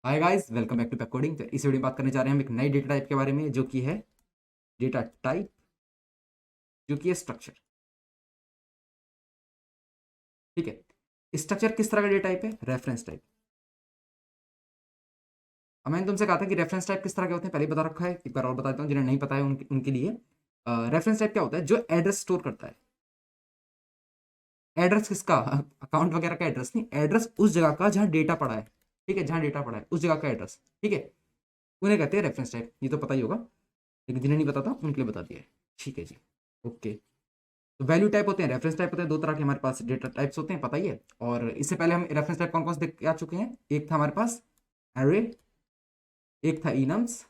Hi guys, welcome back to pack coding. तो इस video में बात करने जा रहे हैं हम एक नई डेटा टाइप के बारे में, जो कि है डेटा टाइप, जो कि है स्ट्रक्चर। ठीक है, स्ट्रक्चर किस तरह का डेटा टाइप है? Reference type. अब मैंने तुमसे कहा था कि रेफरेंस टाइप किस तरह के होते हैं, पहले ही बता रखा है, एक बार और बता देता हूँ जिन्हें नहीं पता है उनके लिए। रेफरेंस टाइप क्या होता है? जो एड्रेस स्टोर करता है। एड्रेस किसका? अकाउंट वगैरह का एड्रेस नहीं, एड्रेस उस जगह का जहाँ डेटा पड़ा है। ठीक है, जहाँ डेटा पड़ा है उस जगह का एड्रेस। ठीक है, उन्हें कहते हैं रेफरेंस टाइप। ये तो पता ही होगा, लेकिन जिन्हें नहीं पता था उनके लिए बता दिया है। ठीक है जी, ओके। तो वैल्यू टाइप होते हैं, रेफरेंस टाइप होते हैं। दो तरह के हमारे पास डेटा टाइप्स होते हैं, पता ही है। और इससे पहले हम रेफरेंस टाइप कौन कौन से देख के आ चुके हैं? एक था हमारे पास एरे, एक था इनम्स।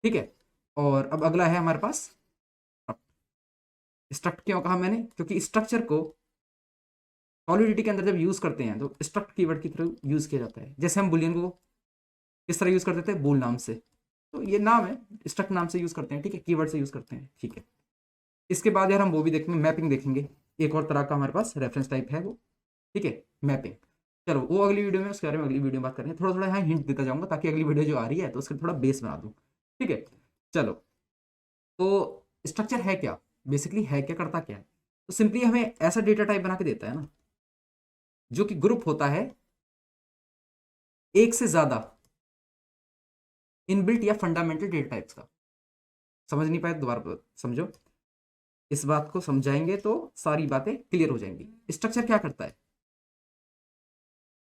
ठीक है, और अब अगला है हमारे पास स्ट्रक्ट। क्यों कहा मैंने? क्योंकि स्ट्रक्चर को सॉलिडिटी के अंदर जब यूज करते हैं तो स्ट्रक्ट कीवर्ड की तरह यूज किया जाता है। जैसे हम बुलियन को किस तरह यूज करते थे? बोल नाम से। तो ये नाम है, स्ट्रक्ट नाम से यूज करते हैं। ठीक है, कीवर्ड से यूज करते हैं। ठीक है, इसके बाद यार हम वो भी देखेंगे, मैपिंग देखेंगे। एक और तरह का हमारे पास रेफरेंस टाइप है वो। ठीक है, मैपिंग। चलो वो अगली वीडियो में, उसके बारे में अगली वीडियो में बात करेंगे। थोड़ा थोड़ा यहाँ हिंट देता जाऊंगा ताकि अगली वीडियो जो आ रही है तो उसका थोड़ा बेस बना दूं। ठीक है, चलो। तो स्ट्रक्चर है क्या? बेसिकली है क्या, करता क्या है? तो सिंपली हमें ऐसा डेटा टाइप बना के देता है ना, जो कि ग्रुप होता है एक से ज्यादा इनबिल्ट या फंडामेंटल डेटा टाइप्स का। समझ नहीं पाए? दोबारा समझो। इस बात को समझाएंगे तो सारी बातें क्लियर हो जाएंगी। स्ट्रक्चर क्या करता है?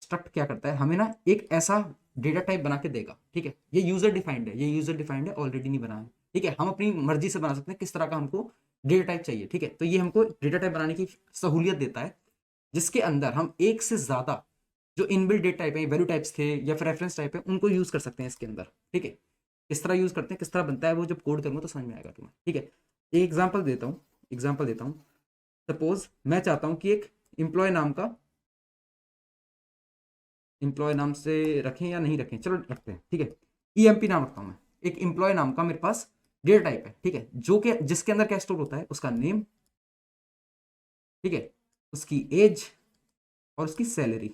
स्ट्रक्ट क्या करता है? हमें ना एक ऐसा डेटा टाइप बना के देगा। ठीक है, ये यूजर डिफाइंड है, ये यूजर डिफाइंड है, ऑलरेडी नहीं बना है। ठीक है, हम अपनी मर्जी से बना सकते हैं किस तरह का हमको डेटा टाइप चाहिए। ठीक है, तो ये हमको डेटा टाइप बनाने की सहूलियत देता है, जिसके अंदर हम एक से ज्यादा जो इनबिल्ट डेटा टाइप है, वैल्यू टाइप्स थे या फिर रेफरेंस टाइप है, उनको यूज कर सकते हैं इसके अंदर। ठीक है, किस तरह यूज करते हैं, किस तरह बनता है, वो जब कोड करूंगा तो समझ में आएगा तुम्हें। ठीक है, एक एग्जाम्पल देता हूँ। सपोज मैं चाहता हूँ कि एक एम्प्लॉय नाम का, एम्प्लॉय नाम से रखें या नहीं रखें, चलो रखते हैं। ठीक है, ईएमपी नाम रखता हूं मैं। एक एम्प्लॉय नाम का मेरे पास डेटा टाइप है। ठीक है, जो कि जिसके अंदर क्या स्टोर होता है? उसका नेम, ठीक है, उसकी एज और उसकी सैलरी।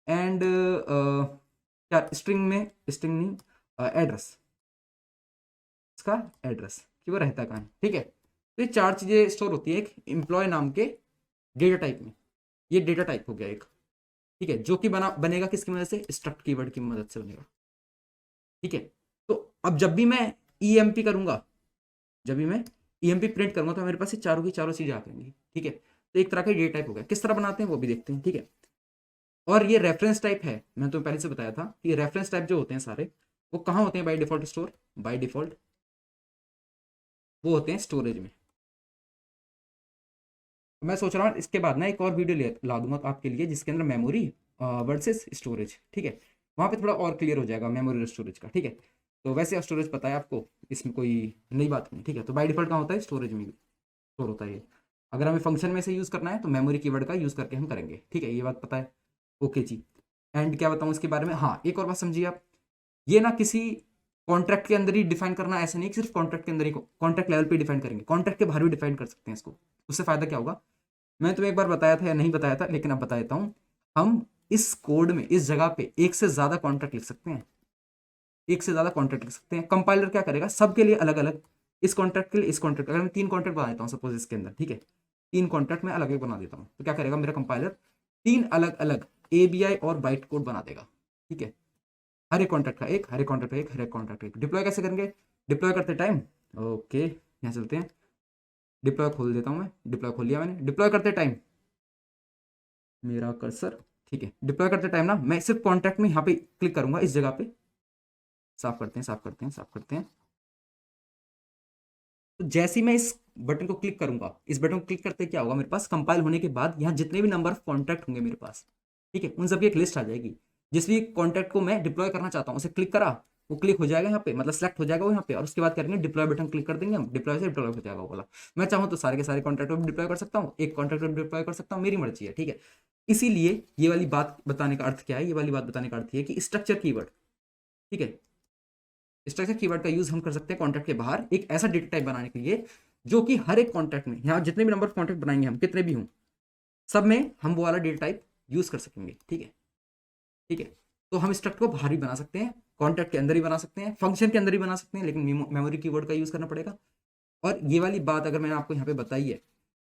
एंड क्या स्ट्रिंग में, स्ट्रिंग नहीं, एड्रेस, इसका एड्रेस कि वो रहता कहाँ है। ठीक है, तो ये चार चीजें स्टोर होती है एक एम्प्लॉय नाम के डेटा टाइप में। ये डेटा टाइप हो गया एक। ठीक है, जो कि बनेगा किसकी मदद से? स्ट्रक्ट कीवर्ड की मदद से बनेगा। ठीक है, तो अब जब भी मैं ईएमपी करूंगा, जब भी मैं ईएमपी प्रिंट करूंगा तो मेरे पास ये चारों की चारों चीजें आ जाएंगी। ठीक है, तो एक तरह का डेटा टाइप हो गया। किस तरह बनाते हैं वो भी देखते हैं। ठीक है, और ये रेफरेंस टाइप है, मैंने तो पहले से बताया था कि रेफरेंस टाइप जो होते हैं सारे, वो कहाँ होते हैं by default? Store by default वो होते हैं स्टोरेज में। मैं सोच रहा हूँ इसके बाद ना एक और वीडियो ला दूंगा तो आपके लिए, जिसके अंदर मेमोरी वर्सेस स्टोरेज। ठीक है, वहाँ पे थोड़ा और क्लियर हो जाएगा मेमोरी और स्टोरेज का। ठीक है, तो वैसे स्टोरेज पता है आपको, इसमें कोई नई बात नहीं। ठीक है, तो बाय डिफॉल्ट कहाँ होता है? स्टोरेज में स्टोर होता है ये। अगर हमें फंक्शन में से यूज़ करना है तो मेमोरी कीवर्ड का यूज़ करके हम करेंगे। ठीक है, ये बात पता है। Okay ji. एंड क्या बताऊँ इसके बारे में? हाँ, एक और बात समझिए आप। ये ना किसी कॉन्ट्रैक्ट के अंदर ही डिफाइन करना ऐसा नहीं कि सिर्फ कॉन्ट्रैक्ट के अंदर ही, कॉन्ट्रैक्ट लेवल पे डिफाइन करेंगे, कॉन्ट्रैक्ट के बाहर भी डिफाइन कर सकते हैं इसको। उससे फायदा क्या होगा? मैं तुम्हें एक बार बताया था या नहीं बताया था, लेकिन अब बता देता हूँ। हम इस कोड में, इस जगह पे एक से ज्यादा कॉन्ट्रैक्ट लिख सकते हैं। एक से ज्यादा कॉन्ट्रैक्ट लिख सकते हैं। कंपाइलर क्या करेगा? सबके लिए अलग अलग, इस कॉन्ट्रैक्ट के लिए इस कॉन्ट्रैक्ट, अगर मैं 3 कॉन्ट्रैक्ट बना देता हूँ सपोज इसके अंदर। ठीक है, 3 कॉन्ट्रैक्ट मैं अलग अलग बना देता हूँ, तो क्या करेगा मेरा कंपाइलर? 3 अलग अलग एबीआई और बाइट कोड बना देगा। ठीक है, हर एक कॉन्ट्रैक्ट का एक, हर एक कॉन्ट्रैक्ट का एक, हर एक कॉन्ट्रैक्ट का एक। डिप्लॉय कैसे करेंगे? डिप्लॉय करते टाइम, ओके यहाँ चलते हैं। डिप्लॉय खोल देता हूँ मैं, डिप्लॉय खोल लिया मैंने। डिप्लॉय करते टाइम मेरा कर्सर, ठीक है, डिप्लॉय करते टाइम ना मैं सिर्फ कॉन्ट्रैक्ट में यहाँ पे क्लिक करूंगा, इस जगह पे। साफ करते हैं, साफ करते हैं, साफ करते हैं। तो जैसे ही मैं इस बटन को क्लिक करूंगा, इस बटन को क्लिक करते क्या होगा? मेरे पास कंपाइल होने के बाद यहाँ जितने भी नंबर ऑफ कॉन्ट्रैक्ट होंगे मेरे पास, ठीक है, उन सबकी एक लिस्ट आ जाएगी। जिस भी कॉन्ट्रैक्ट को मैं डिप्लॉय करना चाहता हूँ उसे क्लिक करा, वो क्लिक हो जाएगा यहाँ पे, मतलब सेलेक्ट हो जाएगा वो यहाँ पे। और उसके बाद करेंगे डिप्लॉय बटन क्लिक कर देंगे हम, डिप्लॉय से डिप्लॉय हो जाएगा वो वाला। मैं चाहूँ तो सारे के सारे कॉन्ट्रैक्ट को डिप्लॉय कर सकता हूँ, एक कॉन्ट्रैक्ट को डिप्लॉय कर सकता हूँ, मेरी मर्जी है। ठीक है, इसीलिए ये वाली बात बताने का अर्थ क्या है? ये वाली बात बताने का अर्थ है कि स्ट्रक्चर कीवर्ड, ठीक है, स्ट्रक्चर कीवर्ड का यूज हम कर सकते हैं कॉन्ट्रैक्ट के बाहर एक ऐसा डेटा टाइप बनाने के लिए, जो कि हर एक कॉन्ट्रैक्ट में, यहाँ जितने भी नंबर ऑफ कॉन्ट्रैक्ट बनाएंगे हम, कितने भी हों, सब में हम वो वाला डेटा टाइप यूज कर सकेंगे। ठीक है, ठीक है, तो हम स्ट्रक्ट को बाहर भी बना सकते हैं, कॉन्ट्रैक्ट के अंदर ही बना सकते हैं, फंक्शन के अंदर ही बना सकते हैं, लेकिन मेमोरी कीवर्ड का यूज़ करना पड़ेगा। और ये वाली बात अगर मैंने आपको यहाँ पे बताई है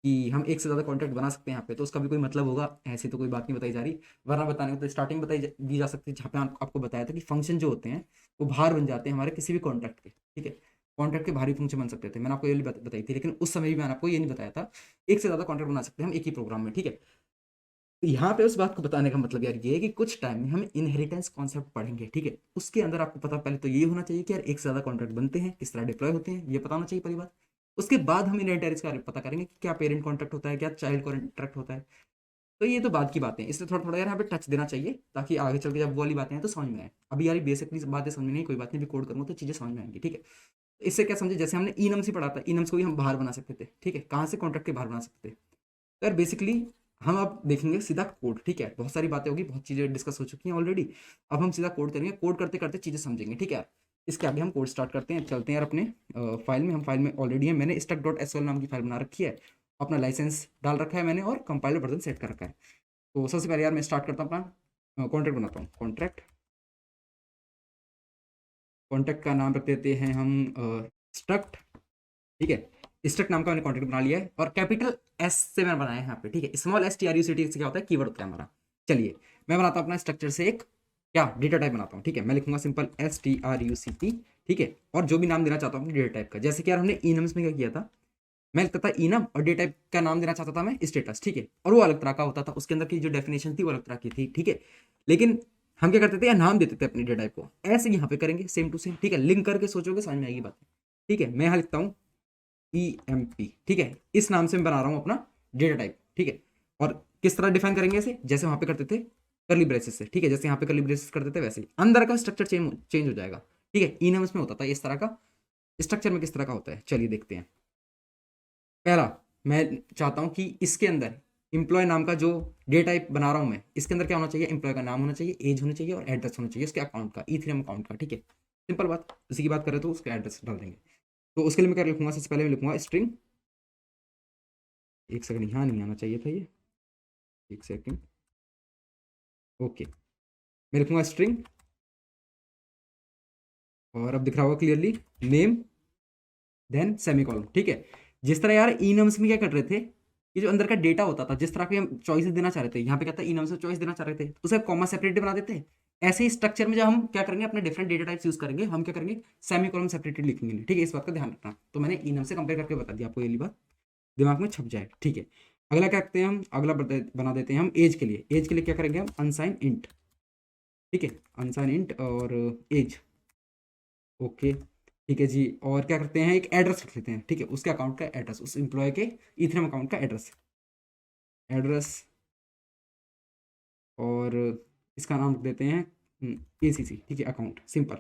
कि हम एक से ज़्यादा कॉन्ट्रैक्ट बना सकते हैं यहाँ पे, तो उसका भी कोई मतलब होगा, ऐसी तो कोई बात नहीं बताई जा रही। वरना बताने को तो स्टार्टिंग बताई दी जा सकती है, जहाँ पे आपको बताया था कि फंक्शन जो होते हैं वो बाहर बन जाते हैं हमारे किसी भी कॉन्ट्रैक्ट के, ठीक है। कॉन्ट्रैक्ट के बाहरी फंक्शन बन सकते थे, मैंने आपको ये बताई थी, लेकिन उस समय भी मैंने आपको ये नहीं बताया था एक से ज़्यादा कॉन्ट्रैक्ट बना सकते हैं हम एक ही प्रोग्राम में, ठीक है। यहाँ पे उस बात को बताने का मतलब यार ये है कि कुछ टाइम में हम इनहेरिटेंस कॉन्सेप्ट पढ़ेंगे, ठीक है। उसके अंदर आपको पता पहले तो ये होना चाहिए कि यार एक से ज्यादा कॉन्ट्रैक्ट बनते हैं, किस तरह डिप्लॉय होते हैं, ये पता होना चाहिए पहली बात। उसके बाद हम इनहेरिटेंस का पता करेंगे कि क्या पेरेंट कॉन्ट्रैक्ट होता है, क्या चाइल्ड कॉन्ट्रैक्ट होता है। तो ये तो बात की बातें हैं, इसलिए थोड़ा थोड़ा यार यहाँ पे टच देना चाहिए, ताकि आगे चल के जब वो वाली बातें हैं तो समझ में आए। अभी यार बेसिकली बातें समझ में नहीं, कोई बात नहीं, भी कोड करूँगा तो चीजें समझ में आएंगी, ठीक है। तो इससे क्या समझे, जैसे हमने इनम से पढ़ा था, इनम्स को भी हम बाहर बना सकते थे, ठीक है, कहाँ से, कॉन्ट्रैक्ट के बाहर बना सकते थे। तो यार बेसिकली हम अब देखेंगे सीधा कोड, ठीक है। बहुत सारी बातें होगी, बहुत चीज़ें डिस्कस हो चुकी हैं ऑलरेडी। अब हम सीधा कोड करेंगे, कोड करते करते चीज़ें समझेंगे, ठीक है। इसके आगे हम कोड स्टार्ट करते हैं, चलते हैं यार अपने फाइल में। हम फाइल में ऑलरेडी है, मैंने struct.sql नाम की फाइल बना रखी है, अपना लाइसेंस डाल रखा है मैंने, और कंपाइलर वर्जन सेट कर रखा है। तो सबसे पहले यार मैं स्टार्ट करता हूँ अपना कॉन्ट्रैक्ट बनाता हूँ। कॉन्ट्रैक्ट कॉन्ट्रैक्ट का नाम रख देते हैं हम स्ट्रक्ट, ठीक है। स्ट्रक्ट नाम का मैंने कॉन्ट्रैक्ट बना लिया है, और कैपिटल एस से मैंने बनाया है यहाँ पे, ठीक है। स्मॉल STRUCT से क्या होता है, कीवर्ड होता है हमारा। चलिए मैं बनाता हूँ अपना स्ट्रक्चर से एक क्या डेटा टाइप बनाता हूँ, ठीक है। मैं लिखूंगा सिंपल STRUCT, ठीक है। और जो भी नाम देना चाहता हूँ डेटा टाइप का, जैसे कि यार हमने इनम्स में क्या किया था, मैं लिखता था इनम, और डेटा टाइप का नाम देना चाहता था मैं स्टेटस, ठीक है। और वो अलग तरह का होता था, उसके अंदर की जो डेफिनेशन थी वो अलग तरह की थी, ठीक है। लेकिन हम क्या करते थे, या नाम देते थे अपने डेटा टाइप को, ऐसे यहाँ पे करेंगे सेम टू सेम, ठीक है। लिंक करके सोचोगे समझ में आएगी बात, ठीक है। मैं यहाँ लिखता हूँ EMP, ठीक है। इस नाम से मैं बना रहा हूँ अपना डेटा टाइप, ठीक है। और किस तरह डिफाइन करेंगे इसे, जैसे वहां पे करते थे करली ब्रेसेस से, ठीक है। जैसे यहाँ पे करली ब्रेसेस करते थे, वैसे ही अंदर का स्ट्रक्चर चेंज हो जाएगा, ठीक है। इनम्स में होता था इस तरह का, स्ट्रक्चर में किस तरह का होता है, चलिए देखते हैं। पहला, मैं चाहता हूँ कि इसके अंदर एम्प्लॉय नाम का जो डेटा टाइप बना रहा हूँ मैं, इसके अंदर क्या होना चाहिए, एम्प्लॉय का नाम होना चाहिए, एज होनी चाहिए, और एड्रेस होना चाहिए उसके अकाउंट का, Ethereum अकाउंट का, ठीक है। सिंपल बात, उसी की बात करें तो उसका एड्रेस डाल देंगे। तो उसके लिए मैं क्या लिखूंगा, सबसे पहले मैं लिखूंगा स्ट्रिंग, एक सेकंड, यहाँ नहीं आना चाहिए था ये, एक सेकंड, ओके। मैं लिखूंगा स्ट्रिंग, और अब दिख रहा होगा क्लियरली, नेम, देन सेमीकोलन, ठीक है। जिस तरह यार इनम्स में क्या कर रहे थे, ये जो अंदर का डेटा होता था, जिस तरह के हम चॉइसेस देना चाह रहे थे, यहाँ पे क्या था, इनम्स में चॉइस देना चाह रहे थे, तो उसे कॉमा सेपरेटेड बना देते हैं। ऐसे ही स्ट्रक्चर में जब हम क्या करेंगे, अपने डिफरेंट डेटा टाइप्स यूज करेंगे, हम क्या करेंगे, सेमीकोलन सेपरेटेड लिखेंगे, ठीक है। इस बात का ध्यान रखना, तो मैंने इनम से कंपेयर करके बता दिया आपको, ये बात दिमाग में छप जाए, ठीक है। अगला क्या करते हैं हम, अगला बना देते हैं हम एज के लिए। एज के लिए क्या करेंगे हम, अनसाइन इंट, ठीक है, अनसाइन इंट और एज, ओके, ठीक है जी। और क्या करते हैं, एक एड्रेस रख लेते हैं, ठीक है, उसके अकाउंट का एड्रेस, उस एम्प्लॉय के इथेरियम अकाउंट का एड्रेस, एड्रेस, और इसका नाम रख देते हैं ACC, ठीक है, अकाउंट, सिंपल,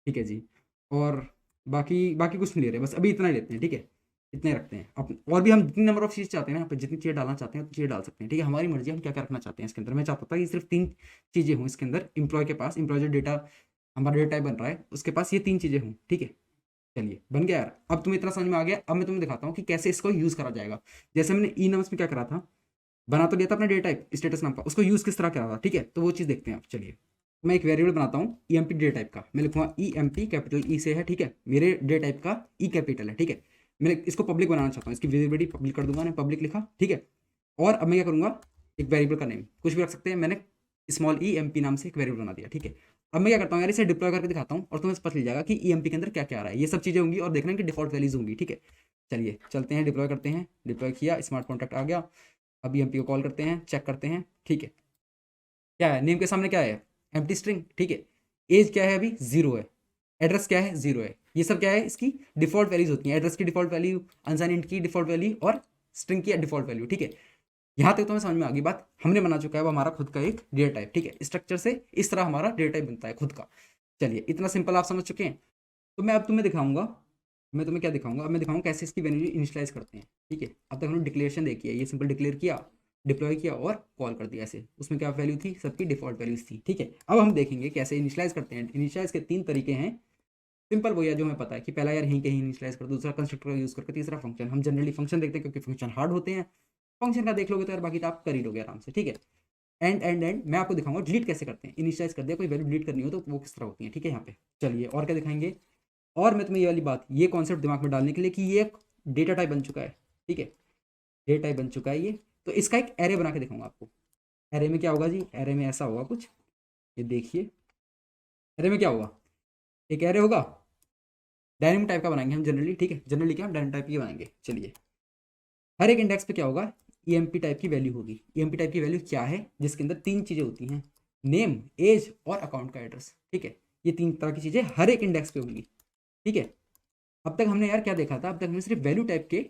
ठीक है जी। और बाकी बाकी कुछ नहीं ले रहे, बस अभी इतना ही लेते हैं, ठीक है। इतने रखते हैं। अब और भी हम जितनी नंबर ऑफ चीज़ चाहते हैं ना, यहाँ पे जितनी चीज़ें डालना चाहते हैं, चीज़ें डाल सकते हैं, ठीक है। हमारी मर्जी, हम क्या क्या रखना चाहते हैं इसके अंदर। मैं चाहता था कि सिर्फ 3 चीज़ें हों इसके अंदर, एम्प्लॉय के पास, एम्प्लॉय जो डेटा हमारा डेटा टाइप बन रहा है उसके पास ये 3 चीज़ें हों, ठीक है। चलिए बन गया यार, अब तुम्हें इतना समझ में आ गया। अब मैं तुम्हें दिखाता हूँ कि कैसे इसको यूज करा जाएगा। जैसे हमने ई नम्स में क्या करा था, बना तो लिया था अपना डेटा टाइप स्टेटस नाम का, उसको यूज किस तरह करा था, ठीक है। तो वो चीज़ देखते हैं आप, चलिए। मैं एक वेरिएबल बनाता हूँ EMP डेटा टाइप का, मैं लिखूंगा EMP, कैपिटल E से है, ठीक है। मेरे डेटा टाइप का E कैपिटल है, ठीक है। मैं इसको पब्लिक बनाना चाहता हूँ, इसकी विजिबिलिटी पब्लिक कर दूंगा, मैंने पब्लिक लिखा, ठीक है। और अब मैं क्या करूंगा, एक वेरिएबल का नेम कुछ भी रख सकते हैं, मैंने स्मॉल EMP नाम से एक वेरिएबल बना दिया, ठीक है। अब मैं क्या करता हूँ यार, इसे डिप्लॉय करके दिखाता हूँ, और तुम्हें पता चल जाएगा कि EMP के अंदर क्या क्या आ रहा है। ये सब चीज़ें होंगी, और देखना कि डिफॉल्ट वैल्यूज होंगी, ठीक है। चलिए चलते हैं, डिप्लॉय करते हैं, डिप्लॉय किया, स्मार्ट कॉन्टैक्ट आ गया। अब EMP को कॉल करते हैं, चेक करते हैं, ठीक है। क्या है, नेम के सामने क्या है, एम्प्टी स्ट्रिंग, ठीक है। एज क्या है, अभी 0 है। एड्रेस क्या है, 0 है। ये सब क्या है, इसकी डिफॉल्ट वैल्यूज होती हैं, एड्रेस की डिफॉल्ट वैल्यू, अनसाइन इंट की डिफॉल्ट वैल्यू, और स्ट्रिंग की डिफॉल्ट वैल्यू, ठीक है। यहाँ तक तो हमें समझ में आ गई बात, हमने बना चुका है वो हमारा खुद का एक डेटा टाइप, ठीक है। स्ट्रक्चर से इस तरह हमारा डेटा टाइप बनता है खुद का। चलिए इतना सिंपल आप समझ चुके हैं। तो मैं अब तुम्हें दिखाऊंगा, मैं तुम्हें क्या दिखाऊंगा, अब मैं दिखाऊंगा कैसे इसकी वैल्यू इनिशियलाइज करते हैं, ठीक है। अब तक हमने डिक्लेरेशन देखी है, ये सिंपल डिक्लेयर किया, डिप्लॉय किया, और कॉल कर दिया ऐसे। उसमें क्या वैल्यू थी, सबकी डिफॉल्ट वैल्यूज थी, ठीक है। अब हम देखेंगे कैसे इनिशियलाइज करते हैं। इनिशियलाइज के 3 तरीके हैं, सिंपल वो है जो हमें पता है कि पहला यार यहीं कहीं इनिशियलाइज कर, दूसरा कंस्ट्रक्टर का यूज करके, तीसरा फंक्शन। हम जनरली फंक्शन देखते हैं क्योंकि फंक्शन हार्ड होते हैं। फंक्शन का देख लोगे तो यार बाकी तो आप कर ही लोगे आराम से, ठीक है। एंड मैं आपको दिखाऊंगा डिलीट कैसे करते हैं। इनिशियलाइज कर दिया, कोई वैल्यू डिलीट करनी हो तो वो किस तरह होती है, ठीक है। यहाँ पे चलिए और क्या दिखाएंगे। और मैं तुम्हें ये वाली बात, ये कॉन्सेप्ट दिमाग में डालने के लिए कि ये एक डेटा टाइप बन चुका है, ठीक है, डेटा टाइप बन चुका है ये। तो इसका एक एरे बना के दिखाऊंगा आपको। एरे में क्या होगा जी, एरे में ऐसा होगा कुछ, ये देखिए। एरे में क्या होगा, एक एरे होगा, डायनेमिक टाइप का बनाएंगे हम जनरली, ठीक है, जनरली क्या हम डायनेमिक टाइप की बनाएंगे। चलिए, हर एक इंडेक्स पे क्या होगा, ईएमपी टाइप की वैल्यू होगी। ईएमपी टाइप की वैल्यू क्या है, जिसके अंदर तीन चीज़ें होती हैं, नेम, एज और अकाउंट का एड्रेस, ठीक है। ये तीन तरह की चीज़ें हर एक इंडेक्स पे होंगी, ठीक है। अब तक हमने यार क्या देखा था, अब तक हमने सिर्फ वैल्यू टाइप के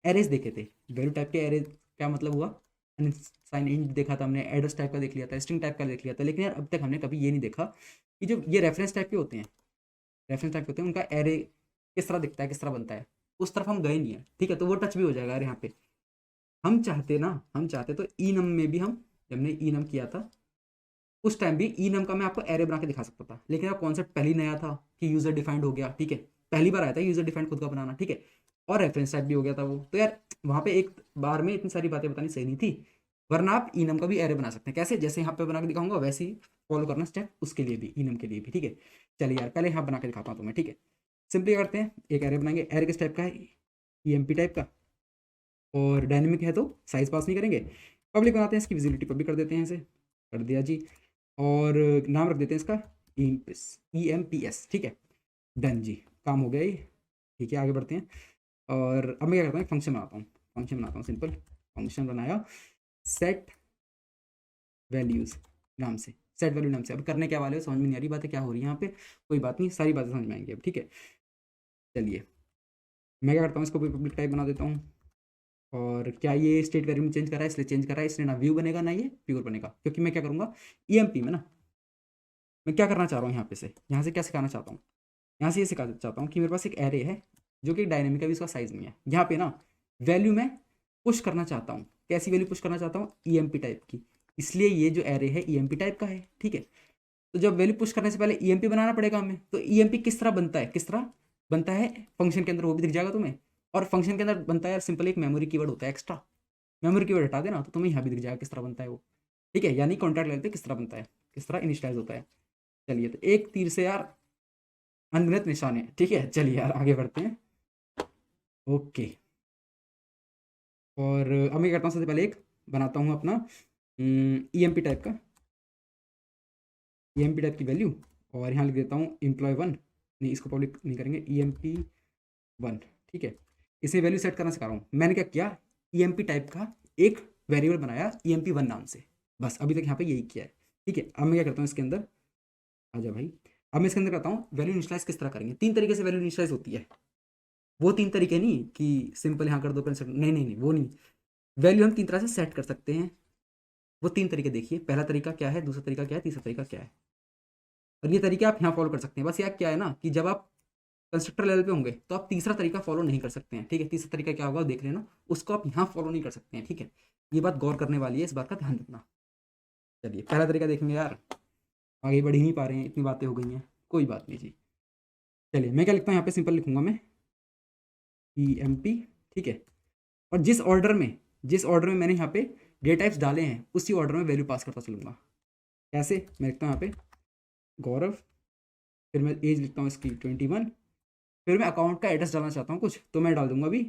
एरेज देखे थे। वैल्यू टाइप के एरे क्या मतलब हुआ, साइन इंट देखा था हमने, एड्रेस टाइप का देख लिया था, स्ट्रिंग टाइप का देख लिया था। लेकिन यार अब तक हमने कभी ये नहीं देखा कि जो ये रेफरेंस टाइप के होते हैं, रेफरेंस टाइप के होते हैं, उनका एरे किस तरह दिखता है, किस तरह बनता है, उस तरफ हम गए नहीं है, ठीक है। तो वो टच भी हो जाएगा यार यहाँ पे। हम चाहते ना, हम चाहते तो ई नम में भी हम, जब हमने ई नम किया था उस टाइम भी ई नम का मैं आपको एरे बना के दिखा सकता था। लेकिन अब कॉन्सेप्ट पहले ही नया था कि यूजर डिफाइंड हो गया, ठीक है, पहली बार आया था यूजर डिफाइंड खुद का बनाना, ठीक है। और रेफरेंस टाइप भी हो गया था वो, तो यार वहाँ पे एक बार में इतनी सारी बातें बतानी सही नहीं थी। वरना आप ई नम का भी एरे बना सकते हैं, कैसे, जैसे यहाँ पे बना के दिखाऊंगा वैसे ही फॉलो करना स्टेप, उसके लिए भी, ई नम के लिए भी, ठीक है। चलिए यार पहले यहाँ बना के दिखाता हूँ तुम्हें, ठीक है। सिंपली करते हैं, एक एरे बनाएंगे। एरे किस टाइप का है, ई एम पी टाइप का, और डायनेमिक है तो साइज पास नहीं करेंगे। पब्लिक बनाते हैं, इसकी विजिबिलिटी पब्लिक कर देते हैं, इसे कर दिया जी। और नाम रख देते हैं इसका ई एम पी एस, ठीक है, डन जी, काम हो गया ये, ठीक है। आगे बढ़ते हैं, और अब मैं क्या करता हूँ, फंक्शन बनाता हूँ। फंक्शन बनाता हूँ, सिंपल फंक्शन बनाया, सेट वैल्यूज़ नाम से, सेट वैल्यू नाम से। अब करने क्या वाले हो, समझ में नहीं आ रही बातें क्या हो रही है यहाँ पे, कोई बात नहीं, सारी बातें समझ में आएंगी अब, ठीक है। चलिए मैं क्या करता हूँ, इसको भी पब्लिक टाइप बना देता हूँ। और क्या ये स्टेट वेरिएबल चेंज कर रहा है, इसलिए चेंज कर रहा है, इसलिए ना व्यू बनेगा ना ये प्योर बनेगा, क्योंकि मैं क्या करूँगा ईएमपी में ना, मैं क्या करना चाह रहा हूँ यहाँ पे से, यहाँ से क्या सिखाना चाहता हूँ, यहाँ से ये सिखाना चाहता हूँ कि मेरे पास एक एरे है जो कि डायनेमिक है, भी उसका साइज नहीं है। यहाँ पे ना वैल्यू मैं पुश करना चाहता हूँ, कैसी वैल्यू पुश करना चाहता हूँ, ईएमपी टाइप की, इसलिए ये जो एरे है ईएमपी टाइप का है, ठीक है। तो जब वैल्यू पुश करने से पहले ईएमपी बनाना पड़ेगा हमें, तो ईएमपी किस तरह बनता है, किस तरह बनता है फंक्शन के अंदर, वो भी दिख जाएगा तुम्हें। और फंक्शन के अंदर बनता है यार सिंपल एक मेमोरी कीवर्ड होता है एक्स्ट्रा, मेमोरी कीवर्ड हटा देना तो तुम्हें यहाँ भी दिख जाएगा किस तरह बनता है वो, ठीक है। यानी कॉन्ट्रैक्ट लेते किस तरह बनता है, किस तरह इनिशियलाइज होता है। चलिए तो एक तीर से यार अनगिनत निशान है, ठीक है। चलिए यार आगे बढ़ते हैं, ओके। और अब मैं करता हूँ, सबसे पहले एक बनाता हूँ अपना ईएमपी टाइप का, ईएमपी टाइप की वैल्यू, और यहाँ लिख देता हूँ एम्प्लॉय वन, नहीं इसको पब्लिक नहीं करेंगे, ईएमपी वन, ठीक है। इसे वैल्यू सेट करना सिखा रहा हूँ। मैंने क्या किया, ईएमपी टाइप का एक वेरिएबल बनाया ईएमपी वन नाम से, बस अभी तक यहाँ पे यही किया है, ठीक है। अब मैं क्या करता हूँ इसके अंदर, आजा भाई, अब मैं इसके अंदर करता हूँ वैल्यू इनिशियलाइज किस तरह करेंगे। तीन तरीके से वैल्यू इनिशियलाइज होती है, वो तीन तरीके नहीं कि सिंपल यहाँ कर दो नहीं नहीं नहीं, वो नहीं। वैल्यू हम तीन तरह से सेट कर सकते हैं, वो तीन तरीके देखिए। पहला तरीका क्या है, दूसरा तरीका क्या है, तीसरा तरीका क्या है। और ये तरीके आप यहाँ फॉलो कर सकते हैं। बस यार क्या है ना कि जब आप कंस्ट्रक्टर लेवल पे होंगे तो आप तीसरा तरीका फॉलो नहीं कर सकते हैं, ठीक है। तीसरा तरीका क्या होगा देख लेना, उसको आप यहाँ फॉलो नहीं कर सकते हैं, ठीक है। ये बात गौर करने वाली है, इस बात का ध्यान रखना। चलिए पहला तरीका देखेंगे यार, आगे बढ़ ही नहीं पा रहे हैं, इतनी बातें हो गई हैं, कोई बात नहीं जी। चलिए मैं क्या लिखता हूँ यहाँ पे, सिंपल लिखूंगा मैं ई एम पी, ठीक है। और जिस ऑर्डर में मैंने यहाँ पे डेटा टाइप्स डाले हैं उसी ऑर्डर में वैल्यू पास करता चलूंगा। कैसे, मैं लिखता हूँ यहाँ पे गौरव, फिर मैं एज लिखता हूँ इसकी 21, फिर मैं अकाउंट का एड्रेस डालना चाहता हूँ कुछ, तो मैं डाल दूंगा अभी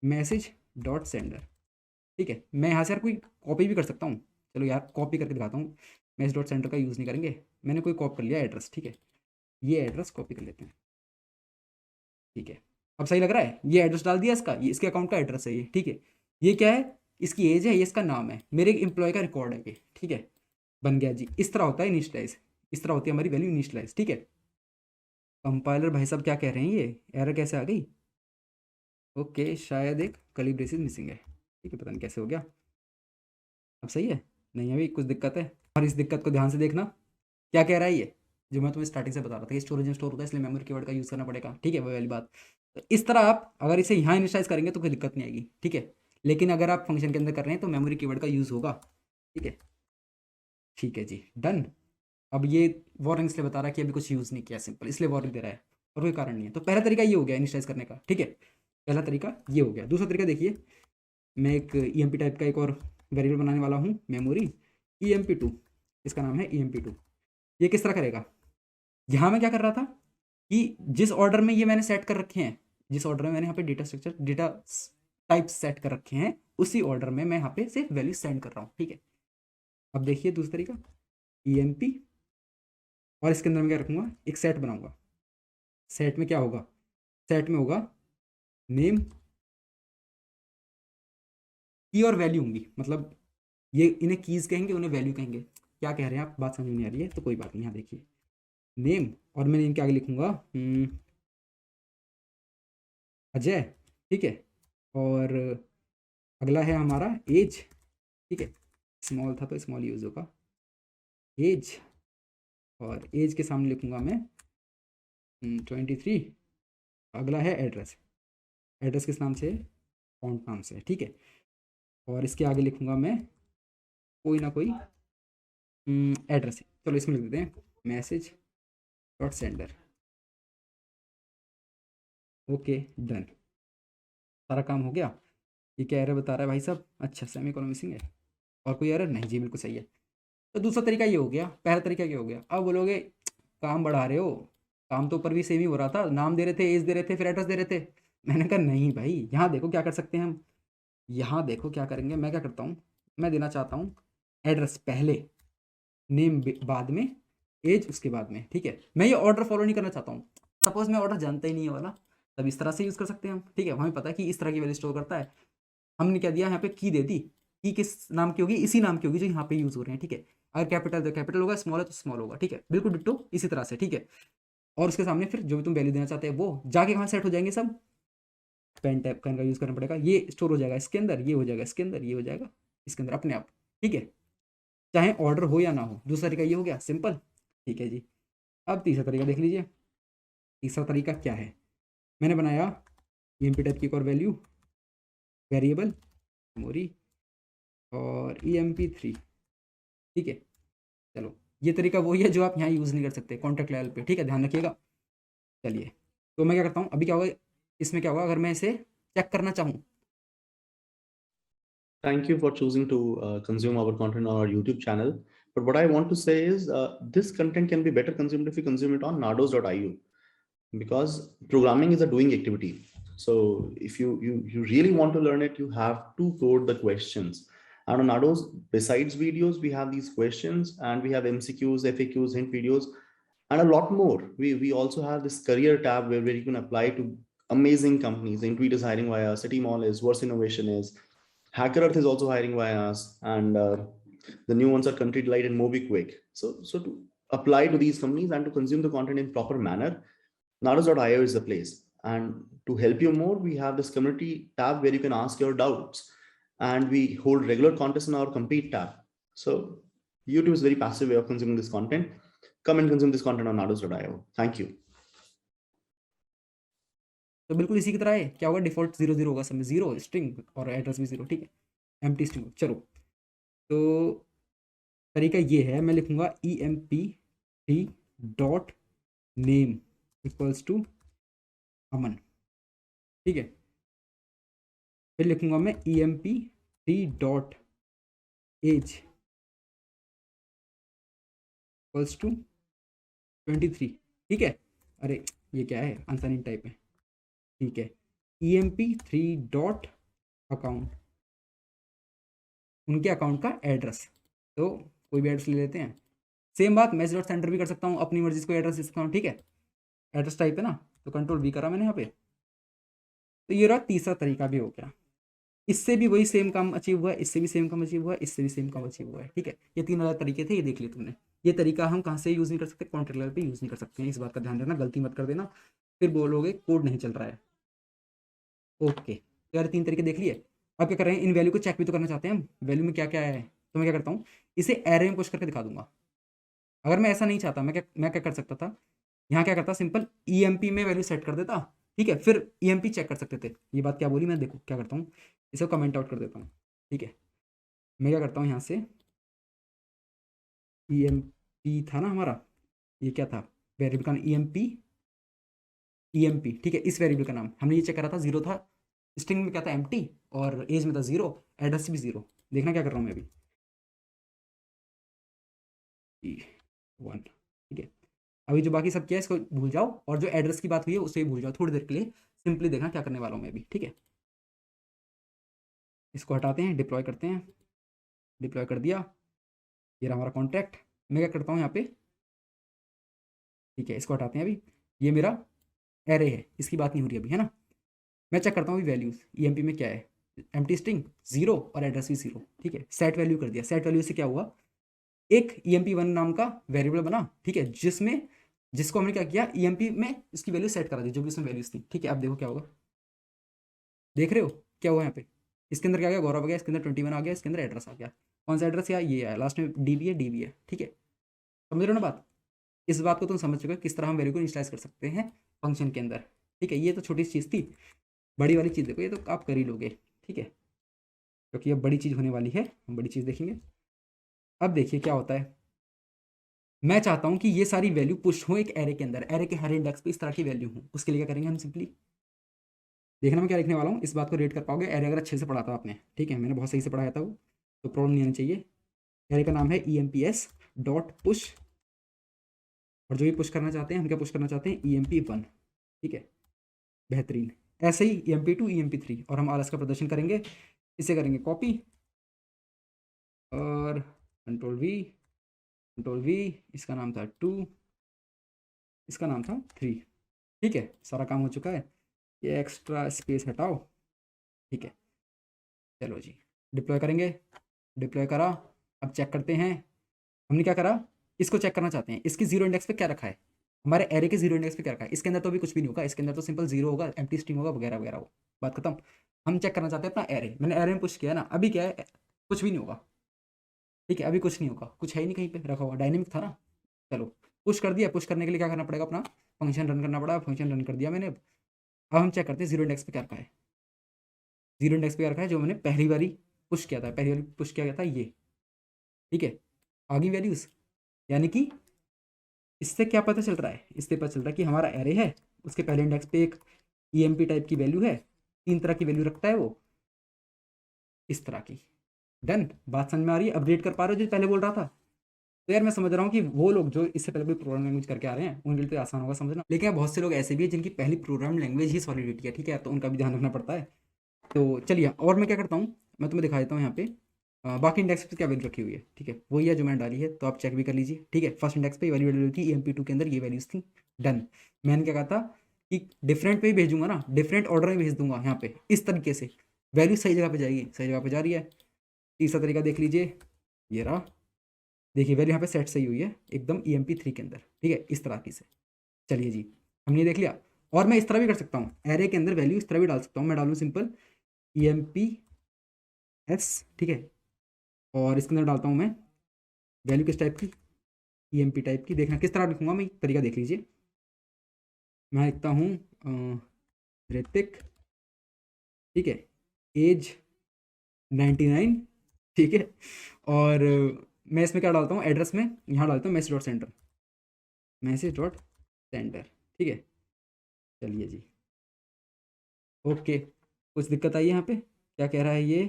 मैसेज डॉट सेंडर, ठीक है। मैं यहाँ से यार कोई कॉपी भी कर सकता हूँ, चलो यार कॉपी करके दिखाता हूँ। मैसेज डॉट सेंडर का यूज़ नहीं करेंगे, मैंने कोई कॉपी कर लिया एड्रेस, ठीक है। ये एड्रेस कॉपी कर लेते हैं, ठीक है। अब सही लग रहा है, ये एड्रेस डाल दिया इसका, ये इसके अकाउंट का एड्रेस है ये, ठीक है। ये क्या है, इसकी एज है, ये इसका नाम है, मेरे एक एम्प्लॉय का रिकॉर्ड है ये, ठीक है। बन गया जी, इस तरह होता है इनिशियलाइज, इस तरह होती है हमारी वैल्यू इनिशियलाइज, ठीक है। कंपाइलर भाई साहब क्या कह रहे हैं, ये एरर कैसे आ गई, ओके शायद एक कर्ली ब्रेसेस मिसिंग है, ठीक है, पता नहीं कैसे हो गया। अब सही है, नहीं अभी कुछ दिक्कत है। और इस दिक्कत को ध्यान से देखना, क्या कह रहा है ये, जो मैं तुम्हें स्टार्टिंग से बता रहा था कि स्टोरेज में स्टोर होता है इसलिए मेमोरी कीवर्ड का यूज़ करना पड़ेगा, ठीक है, वो वाली बात। तो इस तरह आप अगर इसे यहाँ इनिशियलाइज करेंगे तो कोई दिक्कत नहीं आएगी, ठीक है। लेकिन अगर आप फंक्शन के अंदर कर रहे हैं तो मेमोरी कीवर्ड का यूज़ होगा, ठीक है। ठीक है जी, डन। अब ये वार्निंग इसलिए बता रहा है कि अभी कुछ यूज़ नहीं किया, सिंपल इसलिए वार्निंग दे रहा है, और कोई कारण नहीं है। तो पहला तरीका ये हो गया इनिशियलाइज करने का, ठीक है, पहला तरीका ये हो गया। दूसरा तरीका देखिए, मैं एक ईएमपी टाइप का एक और वेरिएबल बनाने वाला हूँ मेमोरी EMP2, इसका नाम है EMP2। ये किस तरह करेगा, यहाँ मैं क्या कर रहा था कि जिस ऑर्डर में ये मैंने सेट कर रखे हैं, जिस ऑर्डर में मैंने यहाँ पे data structure data type set कर रखे हैं, उसी ऑर्डर में मैं यहाँ पे सिर्फ वैल्यू सेंड कर रहा हूँ, ठीक है। अब देखिए दूसरा तरीका, EMP, और इसके अंदर मैं क्या रखूँगा, एक सेट बनाऊंगा। सेट में क्या होगा, सेट में होगा नेम, की और वैल्यू होंगी, मतलब ये इन्हें कीज कहेंगे, उन्हें वैल्यू कहेंगे। क्या कह रहे हैं आप, बात समझ में नहीं आ रही है तो कोई बात नहीं, यहाँ देखिए नेम, और मैं इनके आगे लिखूंगा अजय, ठीक है। और अगला है हमारा एज, ठीक है, स्मॉल था तो स्मॉल यूज होगा एज, और एज के सामने लिखूंगा मैं 23। अगला है एड्रेस, एड्रेस किस नाम से, अकाउंट नाम से, ठीक है। और इसके आगे लिखूंगा मैं कोई ना कोई एड्रेस, चलो इसमें लिख देते हैं message dot sender. Okay done, सारा काम हो गया। ये क्या एरर बता रहा है भाई साहब, अच्छा सेमीकोलन मिसिंग है, और कोई एरर नहीं, जी बिल्कुल सही है। तो दूसरा तरीका ये हो गया, पहला तरीका क्या हो गया। अब बोलोगे काम बढ़ा रहे हो, काम तो ऊपर भी सेम ही हो रहा था, नाम दे रहे थे, एज दे रहे थे, फिर एड्रेस दे रहे थे। मैंने कहा नहीं भाई, यहाँ देखो क्या कर सकते हैं हम, यहाँ देखो क्या करेंगे। मैं क्या करता हूँ, मैं देना चाहता हूँ एड्रेस पहले, नेम बाद में, एज उसके बाद में, ठीक है। मैं ये ऑर्डर फॉलो नहीं करना चाहता हूँ। सपोज मैं ऑर्डर जानता ही नहीं है वाला, तब इस तरह से यूज़ कर सकते हैं हम, ठीक है। हमें पता है कि इस तरह की वैल्यू स्टोर करता है। हमने क्या दिया यहाँ पे, की दे दी, की किस नाम की होगी, इसी नाम की होगी जो यहाँ पे यूज़ हो रहे हैं, ठीक है। अगर कैपिटल तो कैपिटल होगा, स्मॉल है तो स्मॉल होगा, ठीक है, बिल्कुल डिट्टो इसी तरह से, ठीक है। और उसके सामने फिर जो भी तुम वैल्यू देना चाहते हैं वो जाके कहाँ सेट हो जाएंगे सब, पेन टैप का इनका यूज़ करना पड़ेगा, ये स्टोर हो जाएगा इसके अंदर, ये हो जाएगा इसके अंदर, ये हो जाएगा इसके अंदर अपने आप, ठीक है, चाहे ऑर्डर हो या ना हो। दूसरा तरीका ये हो गया सिंपल, ठीक है जी। अब तीसरा तरीका देख लीजिए, तीसरा तरीका क्या है। मैंने बनाया EMP टाइप की एक और वैल्यू, वेरिएबल मेमोरी और EMP3, ठीक है। चलो ये तरीका वही है जो आप यहाँ यूज़ नहीं कर सकते कॉन्टैक्ट लेवल पे, ठीक है, ध्यान रखिएगा। चलिए तो मैं क्या करता हूँ, अभी क्या होगा, इसमें क्या होगा अगर मैं इसे चेक करना चाहूँ। Thank you for choosing to consume our content on our YouTube channel. But what I want to say is this content can be better consumed if you consume it on nados.io, because programming is a doing activity. So if you really want to learn it, you have to code the questions. And on Nados, besides videos, we have these questions and we have MCQs, FAQs, hint videos, and a lot more. We also have this career tab where you can apply to amazing companies. Intuit is hiring via us, City Mall is, Verse Innovation is, Hacker Earth is also hiring via us, and the new ones are Country Delight and MobiQuick. So to apply to these companies and to consume the content in proper manner, Nados.io is the place. And to help you more, we have this community tab where you can ask your doubts, and we hold regular contests in our compete tab. So YouTube is a very passive way of consuming this content. Come and consume this content on Nados.io. Thank you. तो बिल्कुल इसी की तरह है, क्या होगा, default 0 0 होगा, सब में 0 स्ट्रिंग और एड्रेस भी 0, ठीक है, एम्प्टी स्ट्रिंग। चलो तो तरीका ये है, मैं लिखूंगा EMP3 dot name equals to Aman, ठीक है। फिर लिखूंगा मैं EMP3 dot as equals to 23, ठीक है। अरे ये क्या है, अनसाइनिंग टाइप है, ठीक है। EMP3 डॉट अकाउंट, उनके अकाउंट का एड्रेस, तो कोई भी एड्रेस ले लेते हैं। सेम बात मैसेज डॉट सेंटर भी कर सकता हूँ, अपनी मर्जी से कोई एड्रेस दे सकता हूँ, ठीक है। एड्रेस टाइप है ना, तो कंट्रोल V करा मैंने यहाँ पे। तो ये रहा तीसरा तरीका भी हो गया। इससे भी वही सेम काम अचीव हुआ है, इससे भी सेम काम अचीव हुआ है, इससे भी सेम काम अचीव हुआ है, ठीक है। ये 3 अलग तरीके थे, ये देख लिए तुमने। ये तरीका हम कहाँ से यूज़ नहीं कर सकते, कॉन्ट्रैक्ट लेवल पे यूज़ नहीं कर सकते हैं, इस बात का ध्यान रखना, गलती मत कर देना, फिर बोलोगे कोड नहीं चल रहा है। ओके तो यार 3 तरीके देख लिए। अब क्या कर रहे हैं, इन वैल्यू को चेक भी तो करना चाहते हैं हम, वैल्यू में क्या क्या है। तो मैं क्या करता हूँ, इसे एरे में पुश करके दिखा दूंगा। अगर मैं ऐसा नहीं चाहता, मैं क्या कर सकता था, यहाँ क्या करता, सिंपल EMP में वैल्यू सेट कर देता, ठीक है, फिर EMP चेक कर सकते थे। ये बात क्या बोली, मैं देखो क्या करता हूँ, इसे कमेंट आउट कर देता हूँ, ठीक है। मैं क्या करता हूँ, यहाँ से EMP था ना हमारा, ये क्या था, वेरिएबल का EMP, ठीक है। इस वेरिएबल का नाम हमने ये चेक करा था, 0 था, स्ट्रिंग में क्या था एम्प्टी, और एज में था 0, एड्रेस भी 0। देखना क्या कर रहा हूँ मैं अभी, वन, ठीक है। अभी जो बाकी सब किया है इसको भूल जाओ, और जो एड्रेस की बात हुई है उसे भी भूल जाओ थोड़ी देर के लिए। सिंपली देखना क्या करने वाला हूँ मैं अभी, ठीक है। इसको हटाते हैं, डिप्लॉय करते हैं, डिप्लॉय कर दिया। ये रहा हमारा कॉन्ट्रैक्ट। मैं क्या करता हूँ यहाँ पे, ठीक है, इसको हटाते हैं अभी। ये मेरा एरे है, इसकी बात नहीं हो रही अभी, है ना। मैं चेक करता हूँ अभी वैल्यूज़ ईएमपी में क्या है। एम्प्टी स्ट्रिंग 0 और एड्रेस भी 0, ठीक है। सेट वैल्यू कर दिया। सेट वैल्यू से क्या हुआ, एक EMP1 नाम का वेरिएबल बना, ठीक है, जिसको हमने क्या किया, EMP में इसकी वैल्यू सेट करा दी, जो भी उसमें वैल्यूज थी, ठीक है। अब देखो क्या होगा, देख रहे हो क्या हुआ यहाँ पे। इसके अंदर क्या आ गया, गौरव आ गया, इसके अंदर 21 आ गया, इसके अंदर एड्रेस आ गया। कौन सा एड्रेस, ये आया लास्ट में, DB है, ठीक है। समझ रहे हो ना बात। इस बात को तुम समझ चुके हो किस तरह हम वैल्यू को इनिशियलाइज कर सकते हैं फंक्शन के अंदर, ठीक है। ये तो छोटी सी चीज़ थी, बड़ी वाली चीज़ देखो, ये तो आप कर ही लोगे, ठीक है, क्योंकि अब बड़ी चीज़ होने वाली है, हम बड़ी चीज़ देखेंगे। अब देखिए क्या होता है, मैं चाहता हूं कि ये सारी वैल्यू पुश हो एक एरे के अंदर, एरे के हर इंडेक्स पे इस तरह की वैल्यू हो। उसके लिए क्या करेंगे हम, सिंपली देखना मैं क्या लिखने वाला हूँ, इस बात को रेट कर पाओगे। एरे अगर अच्छे से पढ़ा था आपने, ठीक है, मैंने बहुत सही से पढ़ाया था वो, तो प्रॉब्लम नहीं आनी चाहिए। एरे का नाम है EMPS डॉट पुश, और जो भी पुश करना चाहते हैं, हम क्या पुश करना चाहते हैं, EMP1, ठीक है, बेहतरीन। ऐसे ही EMP2 EMP3, और हम आलस का प्रदर्शन करेंगे। इसे करेंगे कॉपी, और कंट्रोल V, इसका नाम था 2, इसका नाम था 3, ठीक है। सारा काम हो चुका है, ये एक्स्ट्रा स्पेस हटाओ, ठीक है। चलो जी, डिप्लॉय करेंगे, डिप्लॉय करा। अब चेक करते हैं, हमने क्या करा, इसको चेक करना चाहते हैं, इसकी 0 इंडेक्स पे क्या रखा है, हमारे एरे के 0 इंडेक्स पे क्या रखा है। इसके अंदर तो अभी कुछ भी नहीं होगा, इसके अंदर तो सिंपल 0 होगा, एम्प्टी स्ट्रिंग होगा, वगैरह वगैरह हो, बात खत्म। हम चेक करना चाहते हैं अपना एरे। मैंने एरे में पुश किया ना, अभी क्या है, कुछ भी नहीं होगा, ठीक है। अभी कुछ नहीं होगा, कुछ है ही नहीं कहीं पे रखा हुआ, डायनेमिक था ना। चलो, पुश कर दिया। पुश करने के लिए क्या करना पड़ेगा, अपना फंक्शन रन करना पड़ा, फंक्शन रन कर दिया मैंने। अब हम चेक करते हैं 0 इंडेक्स पे क्या रखा है। 0 इंडेक्स पे क्या रखा है, जो मैंने पहली बारी पुश किया था, पहली बारी पुश किया गया था ये, ठीक है। आगे वैल्यूज, यानी कि इससे क्या पता चल रहा है, इससे पता चल रहा है कि हमारा एरे है, उसके पहले इंडेक्स पे एक EMP टाइप की वैल्यू है, 3 तरह की वैल्यू रखता है वो, इस तरह की। डन, बात समझ में आ रही है, अपडेट कर पा रहे हो जो पहले बोल रहा था। तो यार मैं समझ रहा हूँ कि वो लोग जो इससे पहले भी प्रोग्राम लैंग्वेज करके आ रहे हैं उनके लिए तो आसान होगा समझना, लेकिन यार बहुत से लोग ऐसे भी हैं जिनकी पहली प्रोग्राम लैंग्वेज ही सॉलिडिटी है, ठीक है, तो उनका भी ध्यान रखना पड़ता है। तो चलिए, और मैं क्या करता हूँ, मैं तुम्हें दिखा देता हूँ यहाँ पे। बाकी इंडेक्स पे क्या वैल्यू रखी हुई है, ठीक है, वही है जो मैंने डाली है, तो आप चेक भी कर लीजिए, ठीक है। फर्स्ट इंडेक्स पे वैल्यू डाली थी, EMP2 के अंदर ये वैल्यूज थी। डन। मैंने क्या कहा था कि डिफरेंट पे ही भेजूंगा ना, डिफरेंट ऑर्डर में भेज दूंगा यहाँ पे, इस तरीके से वैल्यू सही जगह पे जाएगी, सही जगह पे जा रही है। तीसरा तरीका देख लीजिए, ये रहा, देखिए वैल्यू यहाँ पे सेट सही हुई है एकदम EMP3 के अंदर, ठीक है, इस तरह की से। चलिए जी, हमने देख लिया। और मैं इस तरह भी कर सकता हूँ, एरे के अंदर वैल्यू इस तरह भी डाल सकता हूँ, मैं डालूँ सिंपल EMPS, ठीक है, और इसके अंदर डालता हूँ मैं वैल्यू किस टाइप की, EMP टाइप की। देखना किस तरह लिखूंगा मैं, तरीका देख लीजिए। मैं लिखता हूँ ऋतिक, ठीक है, एज 99, ठीक है, और मैं इसमें क्या डालता हूँ, एड्रेस में यहाँ डालता हूँ मैसेज.सेंडर, मैसेज.सेंडर, ठीक है। चलिए जी, ओके, कुछ दिक्कत आई है यहाँ पे, क्या कह रहा है ये,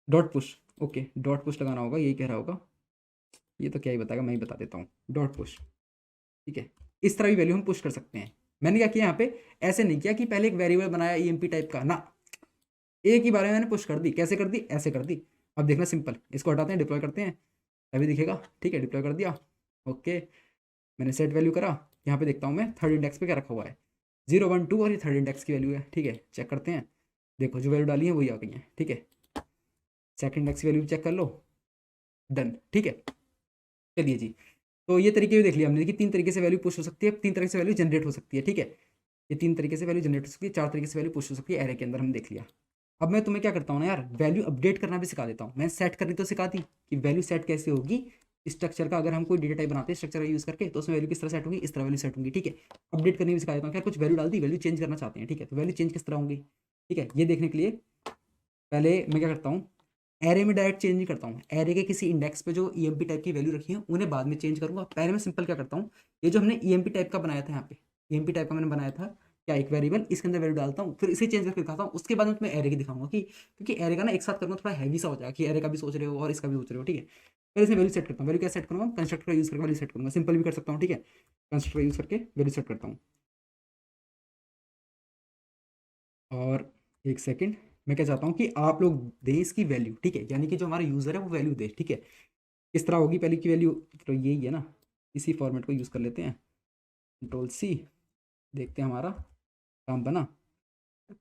dot push, okay, dot push लगाना होगा, यही कह रहा होगा। ये तो क्या ही बताएगा, मैं ही बता देता हूँ, डॉट पुश, ठीक है। इस तरह भी वैल्यू हम पुश कर सकते हैं। मैंने क्या किया यहाँ पे, ऐसे नहीं किया कि पहले एक वेरिएबल बनाया EMP टाइप का ना, एक ही बारे में मैंने पुश कर दी। कैसे कर दी, ऐसे कर दी। अब देखना सिंपल, इसको हटाते हैं, डिप्लॉय करते हैं, अभी दिखेगा, ठीक है, डिप्लॉय कर दिया, ओके। मैंने सेट वैल्यू करा, यहाँ पे देखता हूँ मैं थर्ड इंडेक्स पे क्या रखा हुआ है, 0 1 2, और ये थर्ड इंडेक्स की वैल्यू है, ठीक है। चेक करते हैं, देखो जो वैल्यू डाली है वही आ गई है, ठीक है। सेकंड इंडेक्स की वैल्यू चेक कर लो, डन, ठीक है। चलिए जी, तो ये तरीके भी देख लिया हमने कि 3 तरीके से वैल्यू पुश हो सकती है, 3 तरीके से वैल्यू जनरेट हो सकती है, ठीक है। ये 3 तरीके से वैल्यू जनरेट हो सकती है, 4 तरीके से वैल्यू पुश हो सकती है एरे के अंदर, हम देख लिया। अब मैं तुम्हें क्या करता हूँ ना यार, वैल्यू अपडेट करना भी सिखा देता हूँ। मैं सेट करनी तो सिखा दी कि वैल्यू सेट कैसे होगी स्ट्रक्चर का, अगर हम कोई डेटा टाइप बनाते हैं स्ट्रक्चर का यूज करके, तो उसमें वैल्यू किस तरह सेट होगी, इस तरह वैल्यू सेट होंगी, ठीक है। अपडेट करनी भी सिखा देता हूँ, क्या कुछ वैल्यू डाल दी, वैल्यू चेंज करना चाहते हैं, ठीक है, तो वैल्यू चेंज किस तरह होंगी, ठीक है। ये देखने के लिए पहले मैं क्या करता हूँ, एरे में डायरेक्ट चेंज नहीं करता हूँ, एरे के किसी इंडेक्स पे जो EMP टाइप की वैल्यू रखी है उन्हें बाद में चेंज करूंगा। पहले मैं सिंपल क्या करता हूँ, ये जो हमने EMP टाइप का बनाया था, यहाँ पे EMP टाइप का मैंने बनाया था, क्या एक वेरिएबल, इसके अंदर वैल्यू डालता हूँ, फिर इसे चेंज करके दिखाता हूँ, उसके बाद मैं तुम्हें एरे की दिखाऊंगा कि, क्योंकि एरे का ना एक साथ करना थोड़ा हैवी सा हो जाएगा कि एरे का भी सोच रहे हो और इसका भी सोच रहे हो, ठीक है। फिर इसमें वैल्यू सेट करता हूँ, वैल्यू क्या सेट करूँगा, कंस्ट्रक्टर का यूज करके वैल्यू सेट करूँगा, सिंपल भी कर सकता हूँ, ठीक है। कंस्ट्रक्टर यूज करके वैल्यू सेट करता हूँ। और एक सेकेंड, मैं क्या चाहता हूँ कि आप लोग दें इसकी वैल्यू, ठीक है, यानी कि जो हमारा यूजर है वो वैल्यू दे, ठीक है। किस तरह होगी पहले की वैल्यू, तो यही है ना, इसी फॉर्मेट को यूज़ कर लेते हैं, Ctrl+C, देखते हैं हमारा काम बना।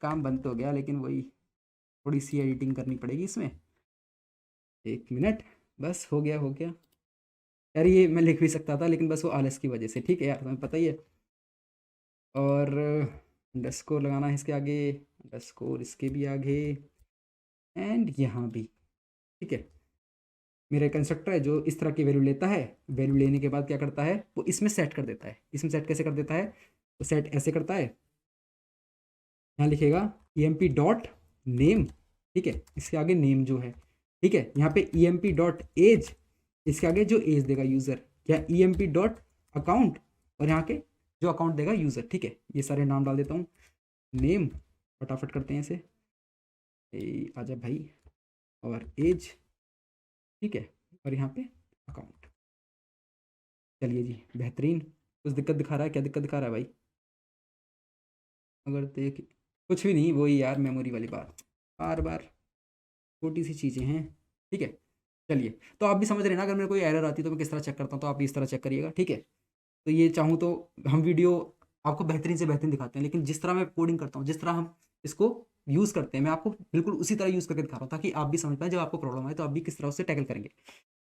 काम बन तो गया, लेकिन वही थोड़ी सी एडिटिंग करनी पड़ेगी इसमें, 1 मिनट, बस हो गया हो गया। यार ये मैं लिख भी सकता था, लेकिन बस वो आलस की वजह से, ठीक है यार, तुम्हें पता ही है। और अंडरस्कोर लगाना है इसके आगे, अंडरस्कोर इसके भी आगे, एंड यहाँ भी, ठीक है। मेरा कंस्ट्रक्टर है जो इस तरह की वैल्यू लेता है, वैल्यू लेने के बाद क्या करता है, वो इसमें सेट कर देता है। इसमें सेट कैसे कर देता है, तो सेट ऐसे करता है, यहाँ लिखेगा emp डॉट नेम, ठीक है, इसके आगे नेम जो है, ठीक है, यहाँ पे emp डॉट एज, इसके आगे जो एज देगा यूज़र, या emp डॉट अकाउंट, और यहाँ के जो अकाउंट देगा यूज़र, ठीक है। ये सारे नाम डाल देता हूँ, नेम, फटाफट करते हैं इसे, आजा भाई, और एज, ठीक है, और यहाँ पे अकाउंट। चलिए जी, बेहतरीन। कुछ दिक्कत दिखा रहा है, क्या दिक्कत दिखा रहा है भाई, अगर देख, कुछ भी नहीं, वही यार मेमोरी वाली बात, बार बार छोटी सी चीज़ें हैं, ठीक है। चलिए, तो आप भी समझ रहे हैं ना, अगर मेरे कोई एरर आती है तो मैं किस तरह चेक करता हूँ, तो आप भी इस तरह चेक करिएगा, ठीक है। तो ये चाहूँ तो हम वीडियो आपको बेहतरीन से बेहतरीन दिखाते हैं, लेकिन जिस तरह मैं कोडिंग करता हूँ, जिस तरह हम इसको यूज़ करते हैं, मैं आपको बिल्कुल उसी तरह यूज़ करके दिखा रहा हूँ, ताकि आप भी समझ पाएं, जब आपको प्रॉब्लम आए तो आप भी किस तरह उससे टैकल करेंगे,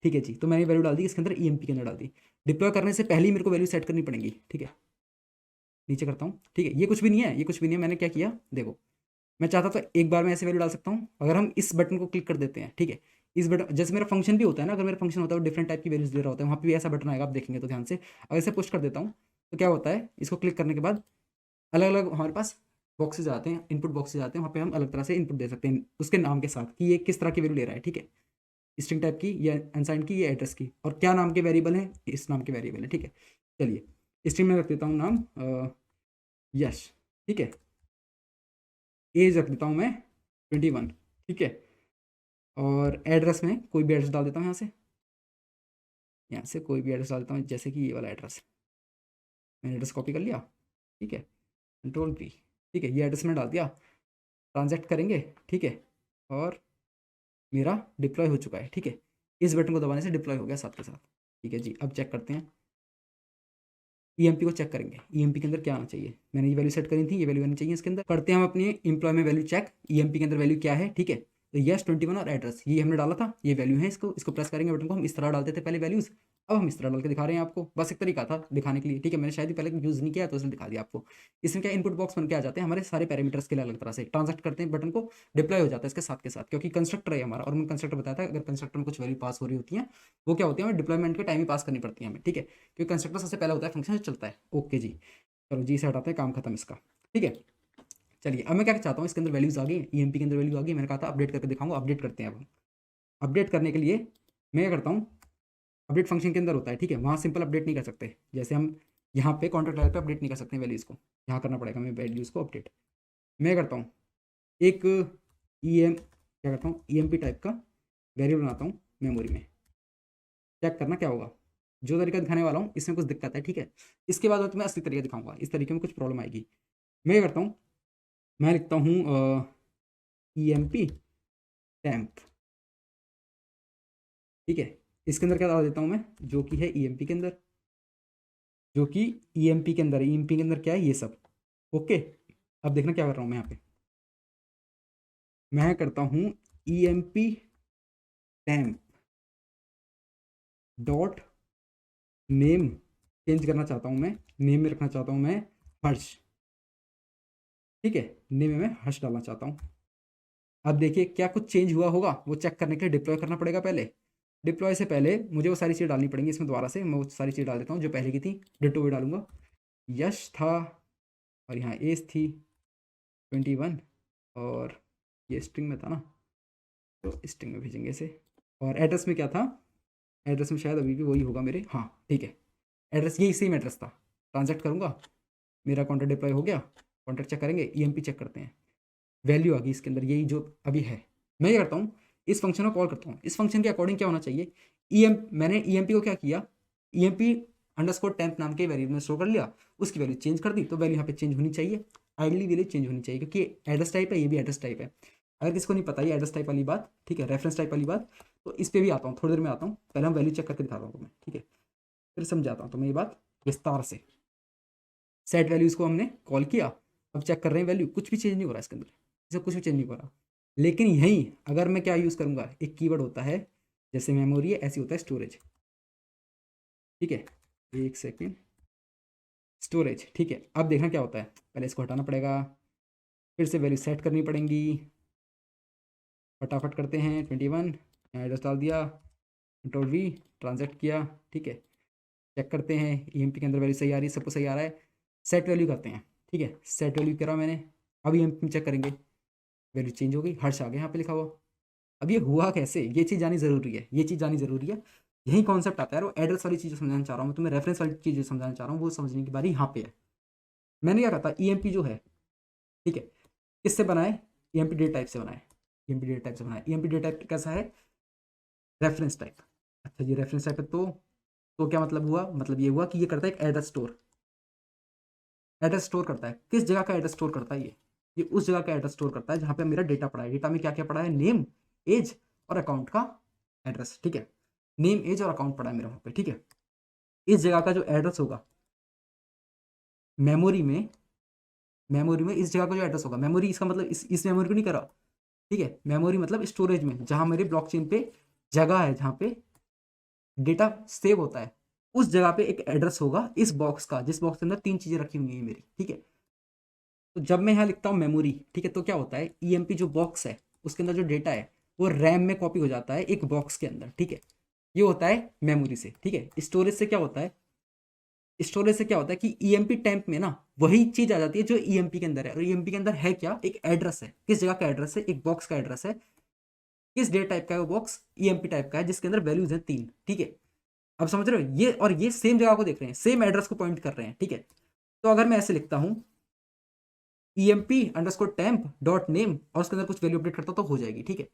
ठीक है जी। तो मैंने वैल्यू डाल दी, इसके अंदर EMP के अंदर डाल दी। डिप्लॉय करने से पहले ही मेरे को वैल्यू सेट करनी पड़ेगी, ठीक है। नीचे करता हूँ, ठीक है, ये कुछ भी नहीं है, ये कुछ भी नहीं है। मैंने क्या किया देखो, मैं चाहता तो एक बार में ऐसे वैल्यू डाल सकता हूँ, अगर हम इस बटन को क्लिक कर देते हैं, ठीक है, इस बटन, जैसे मेरा फंक्शन भी होता है ना, अगर मेरा फंक्शन होता है वो डिफरेंट टाइप की वैल्यूज दे रहा होता है, वहाँ पे भी ऐसा बटन आएगा, आप देखेंगे तो ध्यान से। अगर इसे पुश कर देता हूँ तो क्या होता है, इसको क्लिक करने के बाद अलग अलग हमारे पास बॉक्सेज आते हैं, इनपुट बॉक्सेज आते हैं, वहाँ पे हम अलग तरह से इनपुट दे सकते हैं उसके नाम के साथ, कि ये किस तरह की वैल्यू ले रहा है, ठीक है, स्ट्रिंग टाइप की, या अनसाइंड की, या एड्रेस की, और क्या नाम के वेरिएबल है, इस नाम के वेरिएबल है, ठीक है। चलिए, स्ट्रिंग में रख देता हूँ नाम यश, ठीक है। एज रख देता हूँ मैं 21, ठीक है। और एड्रेस में कोई भी एड्रेस डाल देता हूँ, यहाँ से कोई भी एड्रेस डाल देता हूँ, जैसे कि ये वाला एड्रेस, मैंने एड्रेस कॉपी कर लिया, ठीक है, Ctrl+V, ठीक है, ये एड्रेस मैंने डाल दिया। ट्रांजैक्ट करेंगे, ठीक है, और मेरा डिप्लॉय हो चुका है, ठीक है। इस बटन को दबाने से डिप्लॉय हो गया साथ के साथ, ठीक है जी। अब चेक करते हैं, EMP को चेक करेंगे, EMP के अंदर क्या आना चाहिए, मैंने ये वैल्यू सेट करी थी, ये वैल्यू आनी चाहिए इसके अंदर। करते हैं हम अपनी एम्प्लॉय में वैल्यू चेक, EMP के अंदर वैल्यू क्या है, ठीक है। तो यस 21 और एड्रेस ये हमने डाला था, ये वैल्यू है, इसको प्रेस करेंगे बटन को, हम इस तरह डालते थे पहले वैल्यूज़, अब हम इस तरह डाल के दिखा रहे हैं आपको, बस एक तरीका था दिखाने के लिए, ठीक है। मैंने शायद ही पहले यूज़ नहीं किया तो इसलिए दिखा दिया आपको। इसमें क्या इनपुट बॉक्स बन के आ जाते हैं हमारे सारे पैरामीटर्स के लिए, अलग तरह से ट्रांजैक्ट करते हैं बटन को, डिप्लॉय हो जाता है इसके साथ, क्योंकि कंस्ट्रक्टर है हमारा, और मैंने कंस्ट्रक्टर बताया था, अगर कंस्ट्रक्टर में कुछ वैल्यू पास हो रही होती है, वो क्या होती है, हमें डिप्लॉयमेंट के टाइम ही पास करनी पड़ती है हमें, ठीक है, क्योंकि कंस्ट्रक्टर सबसे पहले होता है फंक्शन जो चलता है। ओके जी, चलो जी से हटाते हैं, काम खत्म इसका, ठीक है। चलिए, अब मैं क्या चाहता हूँ, इसके अंदर वैल्यूज आ गई, EMP के अंदर वैल्यू आ गई, मैंने कहा था अपडेट करके दिखाऊंगा, अपडेट करते हैं अब हम। अपडेट करने के लिए मैं क्या करता हूँ, अपडेट फंक्शन के अंदर होता है, ठीक है, वहाँ सिंपल अपडेट नहीं कर सकते, जैसे हम यहाँ पे कॉन्ट्रैक्ट लेवल पे अपडेट नहीं कर सकते वैल्यूज़ को, यहाँ करना पड़ेगा हमें वैल्यूज़ को अपडेट। मैं करता हूँ एक क्या करता हूँ, EMP टाइप का वेरिएबल बनाता हूँ मेमोरी में। चेक करना क्या होगा, जो तरीका दिखाने वाला हूँ इसमें कुछ दिक्कत है, ठीक है। इसके बाद मैं तुम्हें असली तरीका दिखाऊंगा, इस तरीके में कुछ प्रॉब्लम आएगी। मैं क्या करता हूँ, मैं लिखता हूँ EMP टैम्प, ठीक है। इसके अंदर क्या डाल देता हूँ मैं, जो कि है EMP के अंदर, जो कि EMP के अंदर है, EMP के अंदर क्या है ये सब, ओके। अब देखना क्या कर रहा हूँ मैं यहाँ पे, मैं करता हूँ EMP temp dot name, change करना चाहता हूँ मैं, नेम में रखना चाहता हूँ मैं हर्ष, ठीक है, नेम में मैं हर्ष डालना चाहता हूँ। अब देखिए क्या कुछ चेंज हुआ होगा, वो चेक करने के लिए डिप्लॉय करना पड़ेगा पहले। डिप्लॉय से पहले मुझे वो सारी चीज़ डालनी पड़ेंगी, इसमें दोबारा से मैं वो सारी चीज़ डाल देता हूँ जो पहले की थी, डिटो भी डालूंगा, यश था, और यहाँ एज थी 21, और ये स्ट्रिंग में था ना, तो स्ट्रिंग में भेजेंगे इसे। और एड्रेस में क्या था, एड्रेस में शायद अभी भी वही होगा मेरे, हाँ ठीक है, एड्रेस यही सेम एड्रेस था। ट्रांजैक्ट करूँगा, मेरा कॉन्टैक्ट डिप्लॉय हो गया, कॉन्ट्रैक्ट चेक करेंगे, ईएमपी चेक करते हैं, वैल्यू आ गई इसके अंदर, यही जो अभी है। मैं क्या करता हूँ, इस फंक्शन को कॉल करता हूँ। इस फंक्शन के अकॉर्डिंग क्या होना चाहिए, मैंने ईएमपी को क्या किया, ईएमपी अंडरस्कोर टेम्प नाम के वेरिएबल में स्टोर कर लिया, उसकी वैल्यू चेंज कर दी, तो वैल्यू यहाँ पे चेंज होनी चाहिए, आइडली वैल्यू चेंज होनी चाहिए, क्योंकि एड्रेस टाइप है, ये भी एड्रेस टाइप है। अगर किसको नहीं पता ये एड्रेस टाइप वाली बात, ठीक है, रेफरेंस टाइप वाली बात, तो इस पर भी आता हूँ, थोड़ी देर में आता हूँ, पहले हम वैल्यू चेक करके दिखाता हूँ तुम्हें, ठीक है, फिर समझाता हूँ तुम्हें ये बात विस्तार से। सेट वैल्यूज को हमने कॉल किया, अब चेक कर रहे हैं वैल्यू, कुछ भी चेंज नहीं हो रहा इसके अंदर, इसे कुछ भी चेंज नहीं हो रहा। लेकिन यहीं अगर मैं क्या यूज़ करूँगा, एक कीवर्ड होता है, जैसे मेमोरी है ऐसे होता है स्टोरेज, ठीक है, एक सेकेंड, स्टोरेज, ठीक है। अब देखना क्या होता है, पहले इसको हटाना पड़ेगा, फिर से वैल्यू सेट करनी पड़ेंगी, फटाफट करते हैं, 21 एड्रेस डाल दिया, कंट्रोल वी, ट्रांजेक्ट किया, ठीक है, चेक करते हैं ईएमपी के अंदर वैल्यू सही आ रही है, सब कुछ सही आ रहा है, सेट वैल्यू करते हैं, ठीक है, सेट वैल्यू करा मैंने, अब ईएमपी चेक करेंगे, वैल्यू चेंज हो गई, हर्ष आ गया यहाँ पे लिखा हुआ। अब ये हुआ कैसे, ये चीज़ जानी जरूरी है, ये चीज़ जानी जरूरी है, यही कॉन्सेप्ट आता है। वो एड्रेस वाली चीज़ समझाना चाह रहा हूँ मैं तुम्हें, रेफरेंस वाली चीज़ समझाना चाह रहा हूँ, वो समझने की बारी यहाँ पे है। मैंने क्या कहा था, ईएमपी जो है, ठीक है, किससे बनाए, ईएमपी डेटा टाइप से बनाए, ईएमपी डेटा टाइप से बनाए। ईएमपी डेटा टाइप कैसा है, रेफरेंस टाइप। अच्छा ये रेफरेंस टाइप है, तो क्या मतलब हुआ, मतलब ये हुआ कि ये करता है एक एड्रेस स्टोर, एड्रेस स्टोर करता है, किस जगह का एड्रेस स्टोर करता है, ये उस जगह का एड्रेस स्टोर करता है जहाँ पे मेरा डेटा पड़ा है। डेटा में क्या क्या पड़ा है, नेम, एज और अकाउंट का एड्रेस, ठीक है, नेम, एज और अकाउंट पड़ा है मेरे वहाँ पे, ठीक है। इस जगह का जो एड्रेस होगा मेमोरी में, मेमोरी में इस जगह का जो एड्रेस होगा, मेमोरी इसका मतलब इस मेमोरी को नहीं करा, ठीक है, मेमोरी मतलब स्टोरेज में जहाँ मेरे ब्लॉकचेन पे जगह है, जहाँ पे डेटा सेव होता है, उस जगह पे एक एड्रेस होगा इस बॉक्स का, जिस बॉक्स के अंदर तीन चीजें रखी हुई हैं मेरी, ठीक है। तो जब मैं यहाँ लिखता हूँ मेमोरी, ठीक है, तो क्या होता है, ईएमपी जो बॉक्स है उसके अंदर जो डेटा है वो रैम में कॉपी हो जाता है एक बॉक्स के अंदर, ठीक है। ये होता है मेमोरी से, ठीक है। स्टोरेज से क्या होता है, स्टोरेज से क्या होता है कि ईएमपी टैंप में ना वही चीज आ जाती है जो ईएमपी के अंदर है, और ईएमपी के अंदर है क्या, एक एड्रेस है, किस जगह का एड्रेस है, एक बॉक्स का एड्रेस है, किस डेटा टाइप का है वो बॉक्स, ईएमपी टाइप का है, जिसके अंदर वैल्यूज हैं तीन, ठीक है। अब समझ रहे हो, ये और ये सेम जगह को देख रहे हैं, सेम एड्रेस को पॉइंट कर रहे हैं, ठीक है। तो अगर मैं ऐसे लिखता हूँ EMP underscore temp dot name और उसके अंदर कुछ वैल्यू अपडेट करता तो हो जाएगी, ठीक है।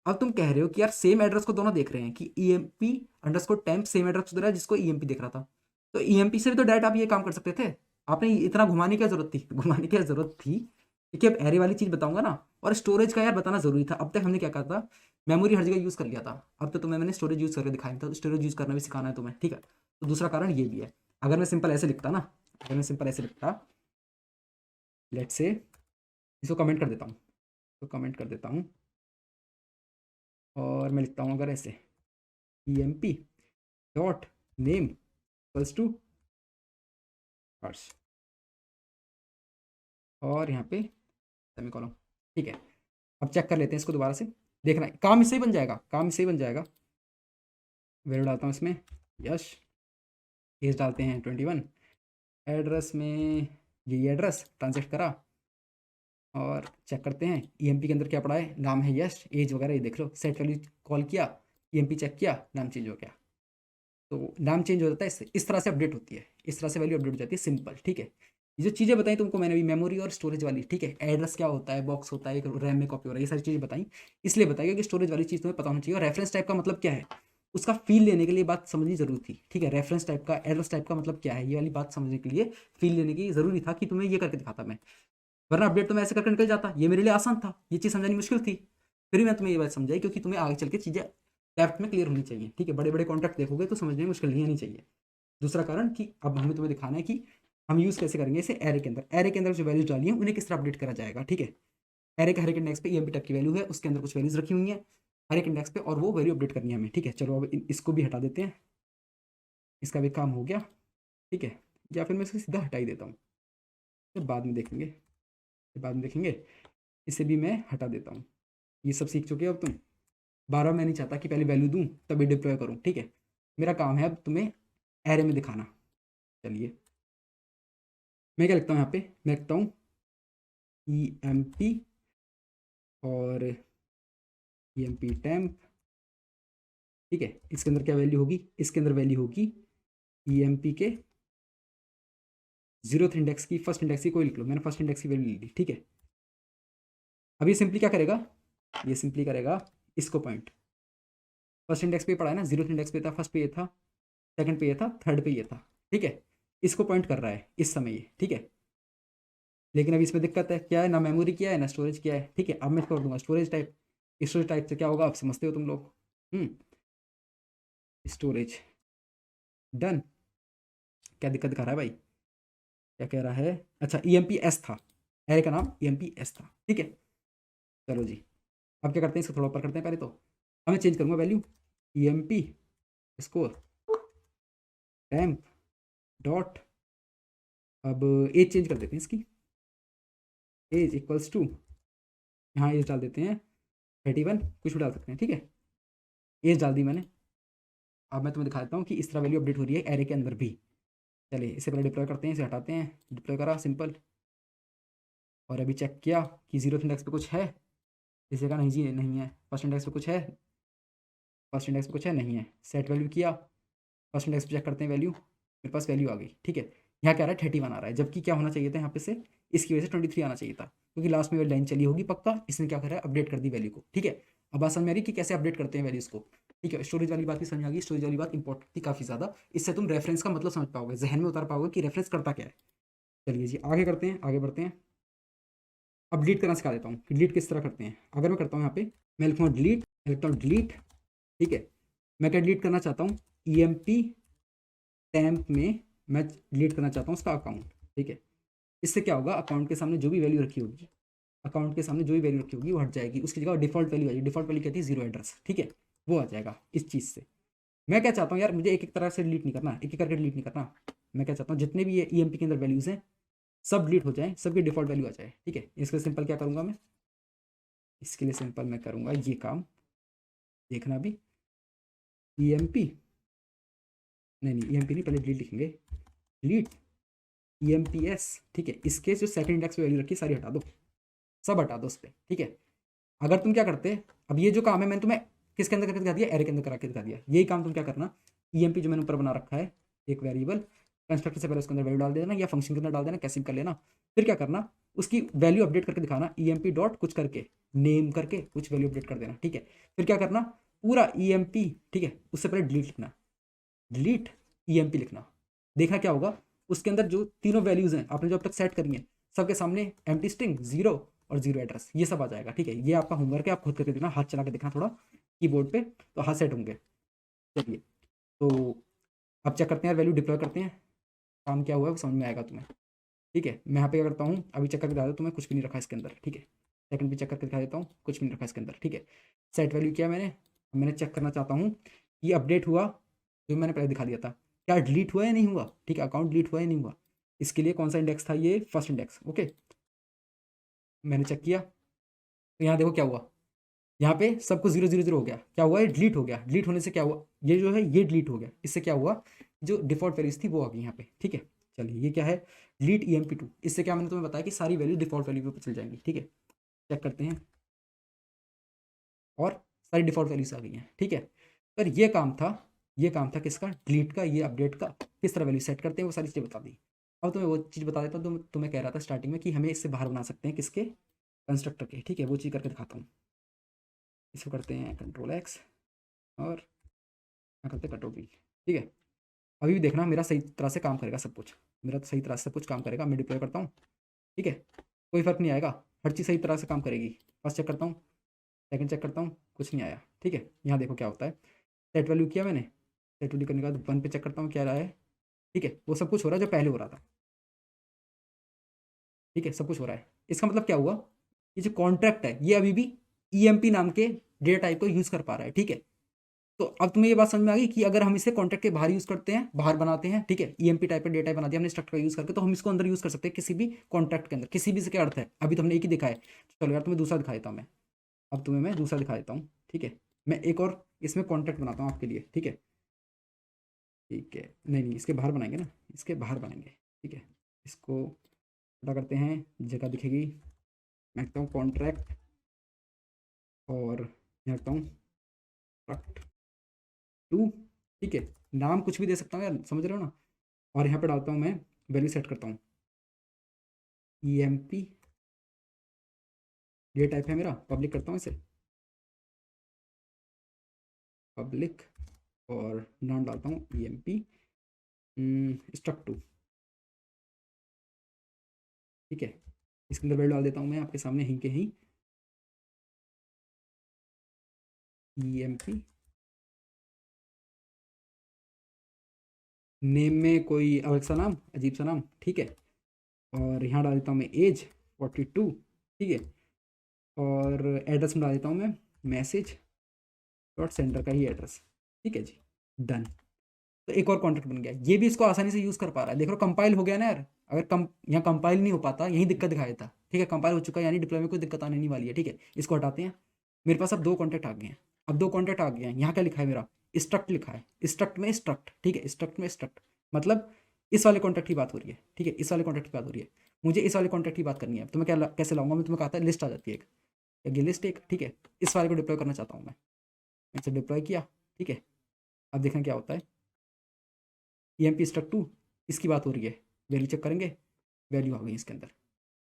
अब तुम कह रहे हो कि यार सेम एड्रेस को दोनों देख रहे हैं, कि EMP underscore temp same address को दे रहा है जिसको ईएमपी देख रहा था, तो ईएमपी से भी तो डायरेक्ट आप ये काम कर सकते थे, आपने इतना घुमाने की क्या जरूरत थी, घुमाने की क्या जरूरत थी, क्योंकि अब एरे वाली चीज बताऊंगा ना, और स्टोरेज का यार बताना जरूरी था। अब तक हमने क्या कहा था, मेमोरी हर जगह यूज कर लिया था, अब तो तुम्हें मैंने स्टोरेज यूज करके दिखाया था, तो स्टोरेज यूज करना भी सिखाना है तुम्हें, ठीक है। तो दूसरा कारण ये भी है। अगर मैं सिंपल ऐसे लिखता ना, अगर मैं सिंपल ऐसे लिखता, लेट से, इसको कमेंट कर देता हूँ, तो कमेंट कर देता हूँ, और मैं लिखता हूँ अगर ऐसे E M P dot name equals to Harsh, और यहाँ पे सेमीकोलन, ठीक है। अब चेक कर लेते हैं इसको दोबारा से, देखना है काम इससे ही बन जाएगा, काम इससे ही बन जाएगा। वैल्यू डालता हूँ इसमें, यश, एज डालते हैं 21, एड्रेस में यही एड्रेस ट्रांजेक्ट करा, और चेक करते हैं ईएमपी के अंदर क्या पड़ा है, नाम है यश, एज वगैरह ये देख लो, सेट वैल्यू कॉल किया, ईएमपी चेक किया, नाम चेंज हो गया, तो नाम चेंज हो जाता है, इससे इस तरह से अपडेट होती है, इस तरह से वैल्यू अपडेट हो जाती है, सिंपल, ठीक है। ये जो चीज़ें बताई तुमको मैंने अभी, मेमोरी और स्टोरेज वाली, ठीक है, एड्रेस क्या होता है, बॉक्स होता है, एक रैम में कॉपी हो रहा है, ये सारी चीज़ें बताई, इसलिए बताई क्योंकि स्टोरेज वाली चीज़ तुम्हें पता होनी चाहिए, और रेफरेंस टाइप का मतलब क्या है उसका फील लेने के लिए बात समझनी जरूरी थी, ठीक है। रेफरेंस टाइप का, एड्रेस टाइप का मतलब क्या है, ये वाली बात समझने के लिए फील लेने की जरूरी था कि तुम्हें ये करके दिखाता मैं, वरना अपडेट तो मैं ऐसे करके निकल जाता, ये मेरे लिए आसान था, ये चीज़ समझानी मुश्किल थी। फिर भी मैं तुम्हें ये बात समझाई क्योंकि तुम्हें आगे चल के चीज़ें डेप्थ में क्लियर होनी चाहिए, ठीक है। बड़े बड़े कॉन्ट्रैक्ट देखोगे तो समझने में मुश्किल नहीं आनी चाहिए। दूसरा कारण कि अब हमें तुम्हें दिखाना है कि हम यूज़ कैसे करेंगे इसे एरे के अंदर, एरे के अंदर जो वैल्यूज डाली है उन्हें किस तरह अपडेट करा जाएगा, ठीक है। एरे के हर एक इंडेक्स पे ईएमपी टाइप की वैल्यू है, उसके अंदर कुछ वैल्यूज रखी हुई हैं हर एक इंडेक्स पे, और वो वैल्यू अपडेट करनी है हमें, ठीक है। चलो अब इसको भी हटा देते हैं, इसका भी काम हो गया, ठीक है। या फिर मैं इसको सीधा हटा ही देता हूँ, फिर बाद में देखेंगे, फिर बाद में देखेंगे, इसे भी मैं हटा देता हूँ। ये सब सीख चुके हो अब तुम, बार बार मैं नहीं चाहता कि पहले वैल्यू दूँ तभी डिप्लॉय करूँ, ठीक है। मेरा काम है अब तुम्हें एरे में दिखाना। चलिए मैं क्या लिखता हूँ यहाँ पे, मैं लिखता हूँ ई एम पी और ई एम पी टैम्प, ठीक है। इसके अंदर क्या वैल्यू होगी, इसके अंदर वैल्यू होगी ई एम पी के 0th इंडेक्स की, फर्स्ट इंडेक्स की कोई लिख लो, मैंने फर्स्ट इंडेक्स की वैल्यू ली, ठीक है। अब ये सिंपली क्या करेगा, ये सिंपली करेगा इसको पॉइंट, फर्स्ट इंडेक्स पे पढ़ा है ना, 0th इंडेक्स पे था, फर्स्ट पे ये था, सेकंड पे ये था, थर्ड पे ये था, ठीक है। इसको पॉइंट कर रहा है इस समय ये, ठीक है। लेकिन अभी इसमें दिक्कत है, क्या है, ना मेमोरी क्या है ना स्टोरेज क्या है, ठीक है। अब मैं कर दूंगा स्टोरेज टाइप, स्टोरेज टाइप से क्या होगा आप समझते हो तुम लोग, स्टोरेज डन। क्या दिक्कत दिखा रहा है भाई, क्या कह रहा है, अच्छा EMP S था, एरे का नाम EMP S था, ठीक है। चलो जी, अब क्या करते हैं, इसको थोड़ा ऊपर करते हैं पहले तो। अब मैं चेंज करूंगा value, EMP score temp dot, अब एज चेंज कर देते हैं इसकी, एज इक्वल्स टू, यहाँ एज डाल देते हैं 31, कुछ भी डाल सकते हैं, ठीक है। एज डाल दी मैंने। अब मैं तुम्हें दिखा देता हूँ कि इस तरह वैल्यू अपडेट हो रही है एरे के अंदर भी। चलिए इससे पहले डिप्लॉय करते हैं, इसे हटाते हैं, डिप्लॉय करा सिंपल, और अभी चेक किया कि 0th इंडेक्स पे कुछ है, इसे कहा नहीं जी नहीं है, फर्स्ट इंडेक्स पे कुछ है, फर्स्ट इंडेक्स पे कुछ है नहीं है, सेट वैल्यू किया, फर्स्ट इंडेक्स पे चेक करते हैं वैल्यू, मेरे पास वैल्यू आ गई, ठीक है। यहाँ क्या आ रहा है 31 आ रहा है, जबकि क्या होना चाहिए था यहाँ पे से, इसकी वजह से 23 आना चाहिए था, क्योंकि लास्ट में वो लाइन चली होगी पक्का, इसने क्या करा है अपडेट कर दी वैल्यू को, ठीक है। अब बात समझ में आ रही कि कैसे अपडेट करते हैं वैल्यूज़ को, ठीक है। स्टोरेज वाली बात भी समझ आ गई, स्टोरेज वाली बात इंपॉर्टेंट थी काफ़ी ज़्यादा, इससे तुम रेफरेंस का मतलब समझ पाओगे, जहन में उतार पाओगे कि रेफरेंस करता क्या है। चलिए जी आगे करते हैं, आगे बढ़ते हैं। अब डिलीट करना सिखा देता हूँ कि डिलीट किस तरह करते हैं। अगर मैं करता हूँ यहाँ पे, मैं लिखता हूँ डिलीट, लिखता हूँ डिलीट, ठीक है। मैं क्या डिलीट करना चाहता हूँ, EMP टैम्प में मैं डिलीट करना चाहता हूँ उसका अकाउंट, ठीक है। इससे क्या होगा, अकाउंट के सामने जो भी वैल्यू रखी होगी, अकाउंट के सामने जो भी वैल्यू रखी होगी वो हट जाएगी, उसकी जगह डिफॉल्ट वैल्यू आएगी, डिफॉल्ट वैल्यू कहती है 0 एड्रेस, ठीक है। वो आ जाएगा इस चीज़ से। मैं क्या चाहता हूँ यार, मुझे एक एक तरह से डिलीट नहीं करना, एक एक करके डिलीट नहीं करना। मैं क्या चाहता हूँ, जितने भी ये EMP के अंदर वैल्यूज़ हैं सब डिलीट हो जाए, सबकी डिफॉल्ट वैल्यू आ जाए, ठीक है। इसके सिंपल क्या करूँगा मैं, इसके लिए सिंपल मैं करूँगा ये काम, देखना भी, EMP नहीं EMP नहीं, पहले डिलीट लिखेंगे, डिलीट EMPS, ठीक है। इसके जो सेकंड इंडेक्स पे वैल्यू रखी सारी हटा दो, सब हटा दो उस पर, ठीक है। अगर तुम क्या करते, अब ये जो काम है मैंने तुम्हें किसके अंदर करके दिखा दिया, एरे के अंदर करा के दिखा दिया, यही काम तुम क्या करना, EMP जो मैंने ऊपर बना रखा है एक वेरिएबल, कंस्ट्रक्टर से पहले उसके अंदर वैल्यू डाल देना या फंक्शन के अंदर डाल देना, कैसे भी कर लेना। फिर क्या करना, उसकी वैल्यू अपडेट करके दिखाना, EMP डॉट कुछ करके नेम करके कुछ वैल्यू अपडेट कर देना, ठीक है। फिर क्या करना, पूरा EMP, ठीक है, उससे पहले डिलीट लिखना, डिलीट EMP लिखना, देखना क्या होगा, उसके अंदर जो तीनों वैल्यूज हैं आपने जो अब तक सेट करी हैं, सबके सामने एम्प्टी स्ट्रिंग 0 और 0 एड्रेस, ये सब आ जाएगा, ठीक है। ये आपका होमवर्क है, आप खुद करके देखना, हाथ चला के देखना थोड़ा कीबोर्ड पे, तो हाथ सेट होंगे। चलिए तो अब चेक करते हैं, वैल्यू डिप्लॉय करते हैं, काम क्या हुआ है वो समझ में आएगा तुम्हें, ठीक है। मैं यहाँ पे क्या करता हूँ, अभी चेक करके दिखा देता हूँ, तुम्हें कुछ भी नहीं रखा इसके अंदर, ठीक है। सेकंड भी चेक करके दिखा देता हूँ, कुछ भी नहीं रखा इसके अंदर, ठीक है। सेट वैल्यू किया मैंने, अब मैंने चेक करना चाहता हूँ ये अपडेट हुआ जो मैंने पहले दिखा दिया था, क्या डिलीट हुआ या नहीं हुआ, ठीक है। अकाउंट डिलीट हुआ या नहीं हुआ, इसके लिए कौन सा इंडेक्स था, ये फर्स्ट इंडेक्स, ओके। मैंने चेक किया तो यहाँ देखो क्या हुआ, यहाँ पे सब कुछ 0 0 0 हो गया, क्या हुआ, ये डिलीट हो गया, डिलीट होने से क्या हुआ, ये जो है ये डिलीट हो गया, इससे क्या हुआ, जो डिफॉल्ट वैल्यूज थी वो आ गई यहाँ पे, ठीक है। चलिए ये क्या है, डिलीट EMP2, इससे क्या मैंने तुम्हें बताया कि सारी वैल्यू डिफॉल्ट वैल्यू पे चल जाएंगी, ठीक है। चेक करते हैं, और सारी डिफॉल्ट वैल्यूज आ गई हैं, ठीक है। पर ये काम था, ये काम था किसका, डिलीट का, ये अपडेट का, किस तरह वैल्यू सेट करते हैं वो सारी चीज़ें बता दी। अब तुम्हें वो चीज़ बता देता हूँ, तुम्हें कह रहा था स्टार्टिंग में कि हमें इससे बाहर बना सकते हैं किसके, कंस्ट्रक्टर के, ठीक है। वो चीज़ करके दिखाता हूँ, इसको करते हैं Ctrl+X और क्या करते हैं Ctrl+V, ठीक है। अभी भी देखना मेरा सही तरह से काम करेगा सब कुछ, मेरा तो सही तरह से सब कुछ काम करेगा, मैं डिप्लॉय करता हूँ, ठीक है। कोई फर्क नहीं आएगा, हर चीज़ सही तरह से काम करेगी। फर्स्ट चेक करता हूँ, सेकंड चेक करता हूँ, कुछ नहीं आया, ठीक है। यहाँ देखो क्या होता है, सेट वैल्यू किया मैंने, सेट वैल्यू करने के बाद 1 पे चेक करता हूँ क्या रहा है, ठीक है। वो सब कुछ हो रहा है जो पहले हो रहा था, ठीक है, सब कुछ हो रहा है। इसका मतलब क्या हुआ, ये जो कॉन्ट्रैक्ट है ये अभी भी EMP नाम के डेटा टाइप को यूज़ कर पा रहा है, ठीक है। तो अब तुम्हें ये बात समझ में आ गई कि अगर हम इसे कॉन्ट्रैक्ट के बाहर यूज़ करते हैं, बाहर बनाते हैं, ठीक है, EMP टाइप का डेटा बना दिया हमने स्ट्रक्चर का यूज़ करके, तो हम इसको अंदर यूज़ कर सकते हैं किसी भी कॉन्ट्रैक्ट के अंदर, किसी भी से क्या अर्थ है, अभी तो हमने एक ही दिखा है। चलो यार तुम्हें दूसरा दिखा देता हूँ मैं, अब तुम्हें मैं दूसरा दिखा देता हूँ, ठीक है। मैं एक और इसमें कॉन्ट्रैक्ट बनाता हूँ आपके लिए, ठीक है, ठीक है। नहीं नहीं इसके बाहर बनाएंगे ना, इसके बाहर बनाएंगे, ठीक है। इसको क्या करते हैं, जगह दिखेगी, मैं लिखता हूँ कॉन्ट्रैक्ट, और यहाँ लिखता हूँ टू, ठीक है। नाम कुछ भी दे सकता हूँ यार, समझ रहे हो ना। और यहाँ पे डालता हूँ मैं वैल्यू सेट करता हूँ, EMP ये टाइप है मेरा, पब्लिक करता हूँ इसे, पब्लिक, और नाम डालता हूँ EMP struct2, ठीक है। इसके अंदर वैल्यू डाल देता हूँ मैं आपके सामने यहीं के ही, EMP नेम में कोई अलग सा नाम, अजीब सा नाम, ठीक है। और यहाँ डाल देता हूँ मैं एज 42, ठीक है। और एड्रेस में डाल देता हूँ मैं मैसेज डॉट सेंटर का ही एड्रेस, ठीक है जी, डन। तो एक और कॉन्टैक्ट बन गया, ये भी इसको आसानी से यूज़ कर पा रहा है, देख लो कंपाइल हो गया ना यार। अगर यहाँ कंपाइल नहीं हो पाता, यही दिक्कत दिखाया था, ठीक है। कंपाइल हो चुका है, यानी डिप्लॉय में कोई दिक्कत आने नहीं वाली है, ठीक है। इसको हटाते हैं, मेरे पास अब 2 कॉन्टैक्ट आ गए हैं। अब 2 कॉन्टैक्ट आ गए हैं, यहाँ क्या लिखा है मेरा, स्ट्रक्ट लिखा है, स्ट्रक्ट में स्ट्रक्ट, ठीक है, स्ट्रक्ट में स्ट्रक्ट, मतलब इस वाले कॉन्टैक्ट की बात हो रही है, ठीक है, इस वाले कॉन्टैक्ट की बात हो रही है। मुझे इस वाले कॉन्टैक्ट की बात करनी है, तो मैं क्या कैसे लाऊंगा, मैं तुम्हें कहा था लिस्ट आ जाती है एक, ये लिस्ट एक, ठीक है। इस वाले को डिप्लॉय करना चाहता हूँ मैं, इसे डिप्लॉय किया, ठीक है। अब देखना क्या होता है, EMP struct2 इसकी बात हो रही है, वैल्यू चेक करेंगे, वैल्यू आ गई इसके अंदर।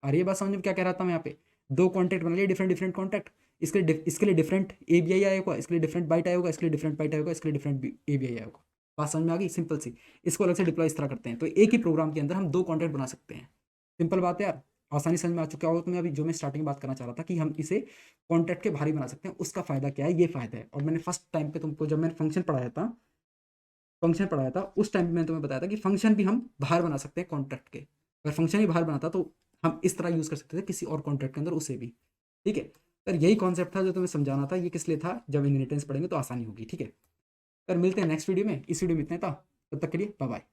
आ रही है बात समझ में, क्या कह रहा था मैं यहाँ पे, 2 कॉन्टैक्ट बना लिए, डिफरेंट डिफरेंट कॉन्टैक्ट, इसके लिए डिफरेंट ABI आएगा, इसके लिए डिफरेंट बाइट आएगा, इसके लिए डिफरेंट बाइट आएगा, इसके लिए डिफरेंट ABI आएगा। बात समझ में आ गई, सिंपल सी। इसको अलग से डिप्लॉय इस तरह करते हैं, तो एक ही प्रोग्राम के अंदर हम 2 कॉन्टैक्ट बना सकते हैं। सिंपल बात है यार, आसानी समझ में आ चुका होगा तुम्हें। अभी जो मैं स्टार्टिंग में बात करना चाह रहा था कि हम इसे कॉन्टैक्ट के बाहर ही बना सकते हैं, उसका फायदा क्या है, ये फायदा है। और मैंने फर्स्ट टाइम पे तुमको जब मैंने फंक्शन पढ़ाया था उस टाइम पे मैंने तुम्हें बताया था कि फंक्शन भी हम बाहर बना सकते हैं कॉन्ट्रैक्ट के। अगर फंक्शन ही बाहर बनाता तो हम इस तरह यूज़ कर सकते थे किसी और कॉन्ट्रैक्ट के अंदर, उसे भी, ठीक है। पर यही कॉन्सेप्ट था जो तुम्हें समझाना था, ये किस लिए था, जब इनहेरिटेंस पढ़ेंगे तो आसानी होगी, ठीक है। पर मिलते हैं नेक्स्ट वीडियो में, इस वीडियो में इतना था, तब तक के लिए बाय बाय।